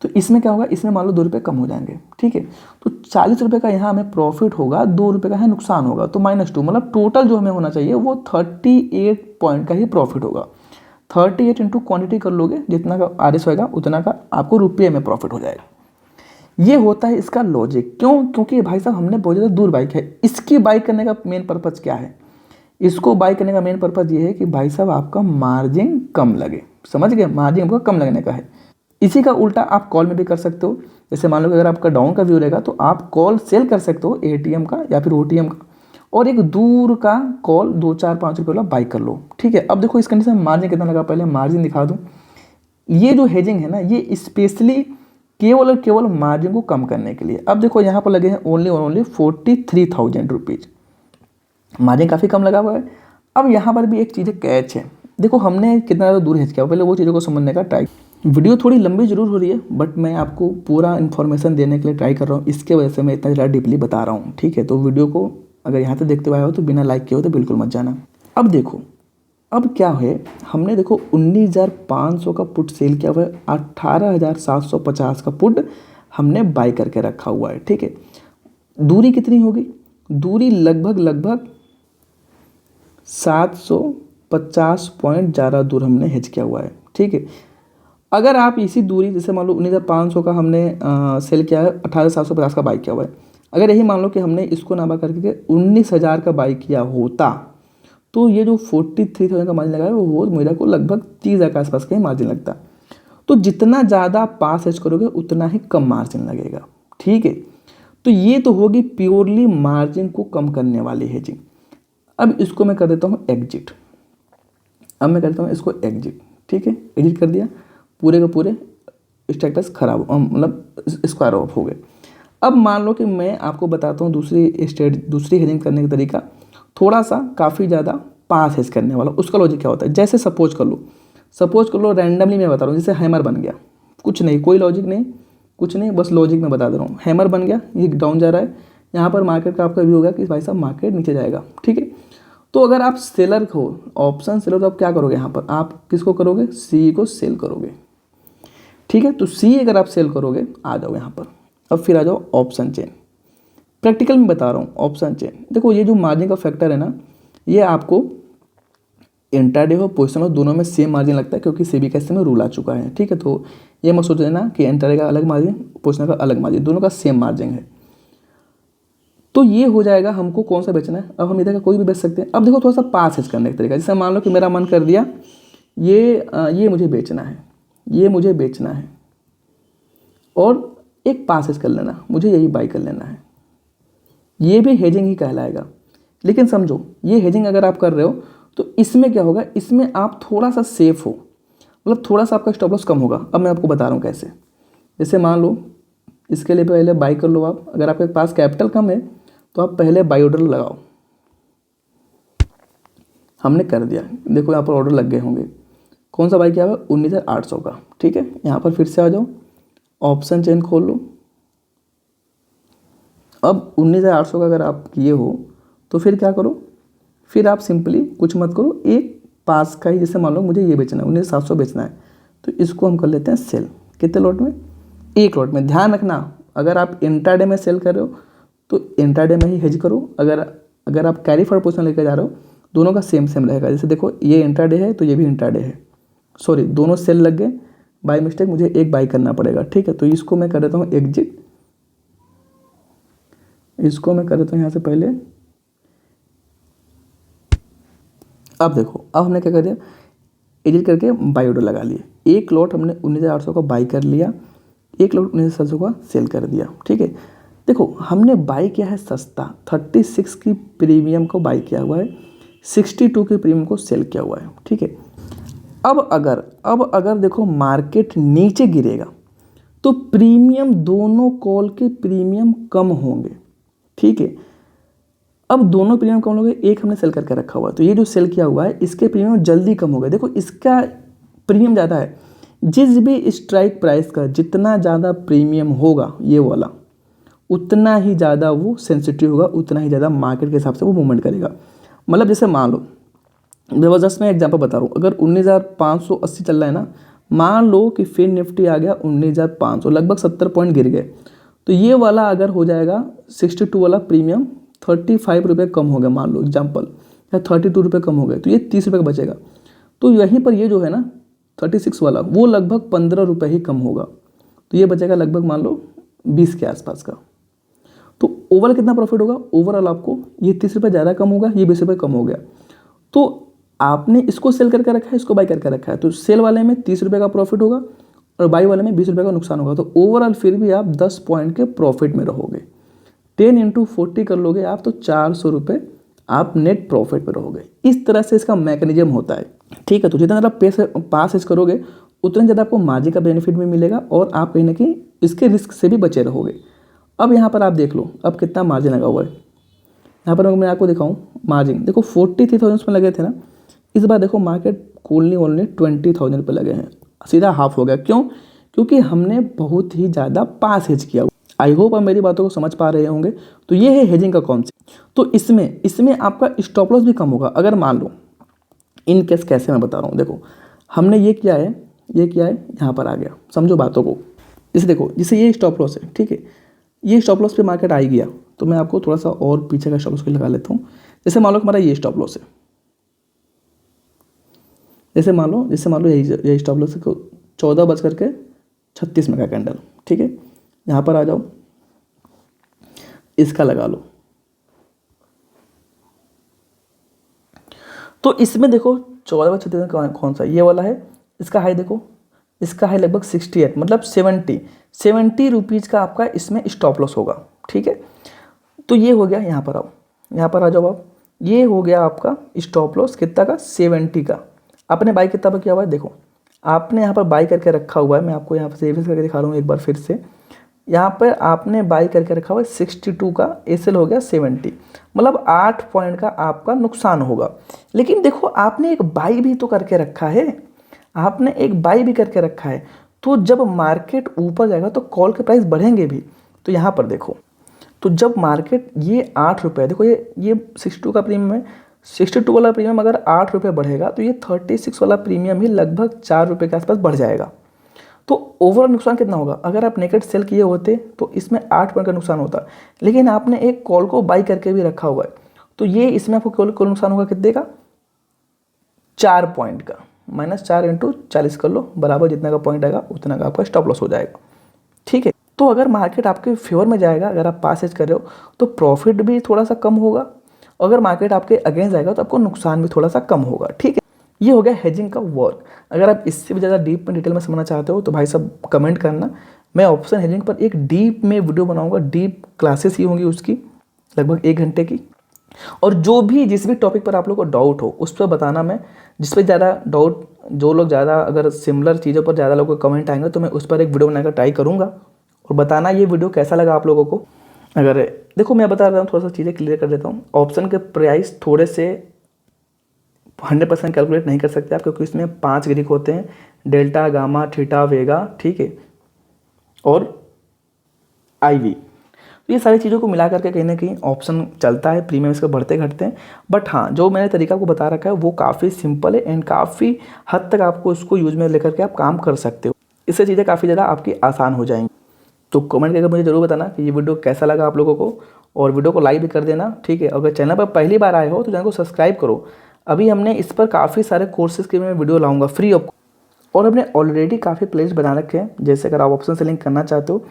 तो इसमें क्या होगा, इसमें मान लो 2 रुपये कम हो जाएंगे, ठीक है। तो 40 रुपये का यहाँ हमें प्रॉफिट होगा, 2 रुपये का है नुकसान होगा, तो -2, मतलब टोटल जो हमें होना चाहिए वो 38 पॉइंट का ही प्रॉफिट होगा। 38 इंटू क्वान्टिटी कर लोगे, जितना का RS होगा उतना का आपको रुपये में प्रॉफिट हो जाएगा। ये होता है इसका लॉजिक। क्यों? क्योंकि भाई साहब हमने बहुत ज़्यादा दूर बाइक है। इसकी बाइक करने का मेन पर्पज़ क्या है? इसको बाई करने का मेन पर्पज़ ये है कि भाई साहब आपका मार्जिन कम लगे, समझ गए, मार्जिन आपको कम लगने का है। इसी का उल्टा आप कॉल में भी कर सकते हो। जैसे मान लो कि अगर आपका डाउन का व्यू रहेगा तो आप कॉल सेल कर सकते हो ATM का या फिर OTM का, और एक दूर का कॉल 2, 4, 5 रुपये वाला बाई कर लो, ठीक है। अब देखो इस कंडीशन में मार्जिन कितना लगा, पहले मार्जिन दिखा दूँ। ये जो हेजिंग है ना, ये स्पेशली केवल और केवल मार्जिन को कम करने के लिए। अब देखो यहाँ पर लगे हैं ओनली और ओनली 43,000 रुपीज़, मार्जिन काफ़ी कम लगा हुआ है। अब यहाँ पर भी एक चीज़ कैच है, देखो हमने कितना ज़्यादा दूर हेज किया, पहले वो चीज़ों को समझने का ट्राई। वीडियो थोड़ी लंबी ज़रूर हो रही है, बट मैं आपको पूरा इन्फॉर्मेशन देने के लिए ट्राई कर रहा हूँ, इसके वजह से मैं इतना ज़्यादा डीपली बता रहा हूँ। ठीक है, तो वीडियो को अगर यहाँ तक देखते हुए आए हो तो बिना लाइक किए हो तो बिल्कुल मत जाना। अब देखो, अब क्या है, हमने देखो 19,500 का पुट सेल किया हुआ है, 18,750 का पुट हमने बाई करके रखा हुआ है। ठीक है, दूरी कितनी होगी, दूरी लगभग 750 पॉइंट ज़्यादा दूर हमने हेज किया हुआ है। ठीक है, अगर आप इसी दूरी, जैसे मान लो 19,500 का हमने सेल किया है, 18,750 का बाई किया हुआ है, अगर यही मान लो कि हमने इसको ना करके 19,000 का बाई किया होता, तो ये जो 43,000 का मार्जिन लगा है वो मेरा को लगभग 30,000 के आसपास का ही मार्जिन लगता। तो जितना ज़्यादा पास हेज करोगे उतना ही कम मार्जिन लगेगा। ठीक है, तो ये तो होगी प्योरली मार्जिन को कम करने वाली हेजिंग। अब इसको मैं कर देता हूँ एग्जिट। अब मैं करता हूँ इसको एग्जिट। ठीक है, एग्जिट कर दिया, पूरे के पूरे स्ट्राइक प्राइस खराब, मतलब स्क्वायर ऑफ हो गए। अब मान लो कि मैं आपको बताता हूँ दूसरी हेजिंग करने का तरीका, थोड़ा सा काफ़ी ज़्यादा पास हेज करने वाला। उसका लॉजिक क्या होता है, जैसे सपोज कर लो रैंडमली मैं बता रहा हूँ, जैसे हैमर बन गया, कुछ नहीं, कोई लॉजिक नहीं, कुछ नहीं, बस लॉजिक में बता दे रहा हूँ। हैमर बन गया, ये डाउन जा रहा है, यहाँ पर मार्केट का आपका व्यू होगा कि भाई साहब मार्केट नीचे जाएगा। ठीक है, तो अगर आप सेलर हो, ऑप्शन सेलर, तो आप क्या करोगे, यहाँ पर आप किसको करोगे, सी को सेल करोगे। ठीक है, तो सी अगर आप सेल करोगे, आ जाओ यहाँ पर, अब फिर आ जाओ ऑप्शन चेन। प्रैक्टिकल में बता रहा हूँ, ऑप्शन चेन देखो, ये जो मार्जिन का फैक्टर है ना, ये आपको इंट्राडे हो पोजिशन हो दोनों में सेम मार्जिन लगता है, क्योंकि सीबीएसई में रूल आ चुका है। ठीक है, तो ये मत सोच लेना कि इंट्राडे का अलग मार्जिन, पोजिशन का अलग मार्जिन, दोनों का सेम मार्जिन है। तो ये हो जाएगा, हमको कौन सा बेचना है, अब हम इधर का कोई भी बेच सकते हैं। अब देखो थोड़ा सा पास हेज करने का तरीका, जैसे मान लो कि मेरा मन कर दिया ये मुझे बेचना है, ये मुझे बेचना है, और एक पास हेज कर लेना, मुझे यही बाई कर लेना है, ये भी हेजिंग ही कहलाएगा। लेकिन समझो, ये हेजिंग अगर आप कर रहे हो तो इसमें क्या होगा, इसमें आप थोड़ा सा सेफ हो, मतलब थोड़ा सा आपका स्टॉप लॉस कम होगा। अब मैं आपको बता रहा हूँ कैसे। जैसे मान लो इसके लिए पहले बाई कर लो आप, अगर आपके पास कैपिटल कम है तो आप पहले बाई ऑर्डर लगाओ। हमने कर दिया, देखो यहाँ पर ऑर्डर लग गए होंगे। कौन सा बाई किया हुआ, 19,800 का। ठीक है, यहाँ पर फिर से आ जाओ, ऑप्शन चेन खोल लो। अब 19,800 का अगर आप किए हो तो फिर क्या करो, फिर आप सिंपली कुछ मत करो, एक पास का ही, जैसे मान लो मुझे ये बेचना है, 19,700 बेचना है, तो इसको हम कर लेते हैं सेल। कितने लॉट में, एक लॉट में। ध्यान रखना, अगर आप इंट्राडे में सेल कर रहे हो तो इंट्राडे में ही हेज करो। अगर आप कैरी फॉरवर्ड पोजीशन लेकर जा रहे हो, दोनों का सेम रहेगा। जैसे देखो ये इंट्राडे है तो ये भी इंट्राडे है, सॉरी दोनों सेल लग गए, बाय मिस्टेक मुझे एक बाई करना पड़ेगा। ठीक है, तो इसको मैं कर देता हूँ एग्जिट, इसको मैं कर देता हूँ यहाँ से पहले। अब देखो, अब हमने क्या कर दिया, एडिट करके बाई ऑर्डर लगा लिए। एक लॉट हमने 19,800 का बाई कर लिया, एक लॉट 19,700 का सेल कर दिया। ठीक है, देखो हमने बाई किया है सस्ता, 36 की प्रीमियम को बाई किया हुआ है, 62 की प्रीमियम को सेल किया हुआ है। ठीक है, अब अगर देखो मार्केट नीचे गिरेगा तो प्रीमियम, दोनों कॉल के प्रीमियम कम होंगे। ठीक है, अब दोनों प्रीमियम कम हो गए, एक हमने सेल करके रखा हुआ है, तो ये जो सेल किया हुआ है इसके प्रीमियम जल्दी कम हो गए। देखो इसका प्रीमियम ज़्यादा है, जिस भी स्ट्राइक प्राइस का जितना ज़्यादा प्रीमियम होगा ये वाला, उतना ही ज़्यादा वो सेंसिटिव होगा, उतना ही ज़्यादा मार्केट के हिसाब से वो मूवमेंट करेगा। मतलब जैसे मान लो, ज़बरदस्त मैं एग्जांपल बता रहा हूँ, अगर 19,580 चल रहा है ना, मान लो कि फिर निफ्टी आ गया 19,500, लगभग 70 पॉइंट गिर गए, तो ये वाला अगर हो जाएगा 62 वाला प्रीमियम 35 रुपये कम हो गया, मान लो एग्जाम्पल, या 32 रुपये कम हो गए, तो ये 30 रुपये का बचेगा। तो यहीं पर ये जो है ना 36 वाला, वो लगभग 15 रुपये ही कम होगा, तो ये बचेगा लगभग मान लो 20 के आसपास का। तो ओवरऑल कितना प्रॉफिट होगा, ओवरऑल आपको ये 30 रुपये ज़्यादा कम होगा, ये 20 रुपये कम हो गया। तो आपने इसको सेल करके रखा है, इसको बाई करके रखा है, तो सेल वाले में 30 रुपये का प्रॉफिट होगा और बाई वाले में 20 रुपये का नुकसान होगा। तो ओवरऑल फिर भी आप 10 पॉइंट के प्रॉफिट में रहोगे। 10 × 40 कर लोगे आप तो 400 रुपये आप नेट प्रॉफिट में रहोगे। इस तरह से इसका मैकेनिज्म होता है। ठीक है, तो जितना ज़्यादा पास हेज करोगे उतना ज़्यादा आपको मार्जिन का बेनिफिट भी मिलेगा और आप कहीं ना कहीं इसके रिस्क से भी बचे रहोगे। अब यहाँ पर आप देख लो अब कितना मार्जिन लगा हुआ है। यहाँ पर मैं आपको दिखाऊँ मार्जिन, देखो 43,000 में लगे थे ना, इस बार देखो मार्केट ओनली 20,000 रुपये लगे हैं। सीधा हाफ हो गया। क्यों? क्योंकि हमने बहुत ही ज़्यादा पास हेज किया। आई होप आप मेरी बातों को समझ पा रहे होंगे। तो ये है हेजिंग का कॉन्सेप्ट। तो इसमें आपका स्टॉप लॉस भी कम होगा। अगर मान लो इन केस, कैसे मैं बता रहा हूँ, देखो हमने ये किया है यहाँ पर आ गया, समझो बातों को। जैसे देखो, जैसे ये स्टॉप लॉस है, ठीक है, ये स्टॉप लॉस पे मार्केट आ ही गया, तो मैं आपको थोड़ा सा और पीछे का स्टॉप लॉस लगा लेता हूँ। जैसे मान लो हमारा ये स्टॉप लॉस है, जैसे मान लो यही स्टॉप लॉस है 14:36 का कैंडल, ठीक है। यहाँ पर आ जाओ, इसका लगा लो। तो इसमें देखो 14:36 का कौन सा, ये वाला है। इसका हाई देखो, इसका हाई लगभग 68, मतलब 70 रुपीज़ का आपका इसमें स्टॉप लॉस होगा, ठीक है। तो ये हो गया, यहाँ पर आओ, यहाँ पर आ जाओ आप। ये हो गया आपका स्टॉप लॉस कितना का, 70 का। आपने बाई कितना पर किया हुआ है, देखो आपने यहाँ पर बाई करके रखा हुआ है। मैं आपको यहाँ पर सेविंग्स करके दिखा रहा हूँ एक बार फिर से। यहाँ पर आपने बाई करके रखा हुआ है 62 का, एसएल हो गया 70, मतलब 8 पॉइंट का आपका नुकसान होगा। लेकिन देखो आपने एक बाई भी तो करके रखा है, आपने एक बाई भी करके रखा है। तो जब मार्केट ऊपर जाएगा तो कॉल के प्राइस बढ़ेंगे भी। तो यहाँ पर देखो, तो जब मार्केट ये 8 रुपये, देखो ये 62 का प्रीमियम है, 62 वाला प्रीमियम अगर 8 रुपये बढ़ेगा तो ये 36 वाला प्रीमियम ही लगभग 4 रुपये के आसपास बढ़ जाएगा। तो ओवरऑल नुकसान कितना होगा? अगर आप नेकेड सेल किए होते तो इसमें 8 पॉइंट का नुकसान होता, लेकिन आपने एक कॉल को बाई करके भी रखा हुआ है, तो ये इसमें आपको कॉल नुकसान होगा कितने का, 4 पॉइंट का। -4 × 40 कर लो, बराबर जितना का पॉइंट आएगा उतना का आपका स्टॉप लॉस हो जाएगा, ठीक है। तो अगर मार्केट आपके फेवर में जाएगा, अगर आप पास एज कर रहे हो तो प्रॉफिट भी थोड़ा सा कम होगा। अगर मार्केट आपके अगेंस्ट जाएगा तो आपको नुकसान भी थोड़ा सा कम होगा, ठीक है। ये हो गया हेजिंग का वर्क। अगर आप इससे भी ज़्यादा डीप में डिटेल में समझना चाहते हो तो भाई साहब कमेंट करना, मैं ऑप्शन हेजिंग पर एक डीप में वीडियो बनाऊंगा। डीप क्लासेस ही होंगी उसकी, लगभग 1 घंटे की। और जिस भी टॉपिक पर आप लोग को डाउट हो उस पर बताना। मैं जिस पर ज़्यादा डाउट, जो लोग ज़्यादा अगर सिमिलर चीज़ों पर ज़्यादा लोगों को कमेंट आएंगे तो मैं उस पर एक वीडियो बनाकर ट्राई करूँगा। और बताना ये वीडियो कैसा लगा आप लोगों को। अगर देखो मैं बता रहा हूँ, थोड़ा सा चीज़ें क्लियर कर देता हूँ। ऑप्शन के प्राइस थोड़े से 100% कैलकुलेट नहीं कर सकते आप, क्योंकि इसमें 5 ग्रीक होते हैं, डेल्टा, गामा, थीटा, वेगा, ठीक है, और IV। तो ये सारी चीज़ों को मिला करके कहीं ना कहीं ऑप्शन चलता है, प्रीमियम इसके बढ़ते घटते हैं। बट हाँ, जो मैंने तरीका आपको बता रखा है वो काफ़ी सिंपल है एंड काफ़ी हद तक आपको उसको यूज में लेकर के आप काम कर सकते हो। इससे चीज़ें काफ़ी ज़्यादा आपकी आसान हो जाएंगी। तो कमेंट करके मुझे ज़रूर बताना कि ये वीडियो कैसा लगा आप लोगों को, और वीडियो को लाइक भी कर देना, ठीक है। अगर चैनल पर पहली बार आए हो तो चैनल को सब्सक्राइब करो। अभी हमने इस पर काफ़ी सारे कोर्सेज के मैं वीडियो लाऊंगा फ्री ऑफ, और हमने ऑलरेडी काफ़ी प्लेलिस्ट बना रखे हैं। जैसे अगर आप ऑप्शन सेलिंग करना चाहते हो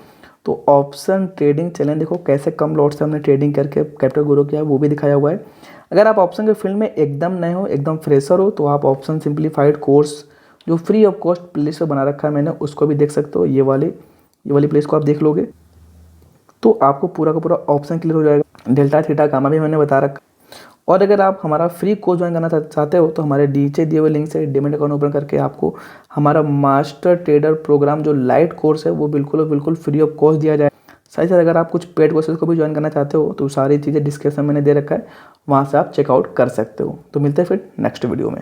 तो ऑप्शन ट्रेडिंग चैलेंज देखो, कैसे कम लॉट से हमने ट्रेडिंग करके कैपिटल ग्रो किया है, वो भी दिखाया हुआ है। अगर आप ऑप्शन के फील्ड में एकदम नए हो, एकदम फ्रेशर हो, तो आप ऑप्शन सिंप्लीफाइड कोर्स जो फ्री ऑफ कॉस्ट प्लेलिस्ट पर बना रखा है मैंने, उसको भी देख सकते हो। ये वाली प्लेलिस्ट को आप देख लोगे तो आपको पूरा का पूरा ऑप्शन क्लियर हो जाएगा। डेल्टा, थीटा, गामा भी मैंने बता रखा। और अगर आप हमारा फ्री कोर्स ज्वाइन करना चाहते हो तो हमारे नीचे दिए हुए लिंक से डीमैट अकाउंट ओपन करके आपको हमारा मास्टर ट्रेडर प्रोग्राम जो लाइट कोर्स है वो बिल्कुल फ्री ऑफ कॉस्ट दिया जाए। साथ ही साथ अगर आप कुछ पेड कोर्सेज को भी ज्वाइन करना चाहते हो तो सारी चीज़ें डिस्क्रिप्शन में मैंने दे रखा है, वहाँ से आप चेकआउट कर सकते हो। तो मिलते हैं फिर नेक्स्ट वीडियो में।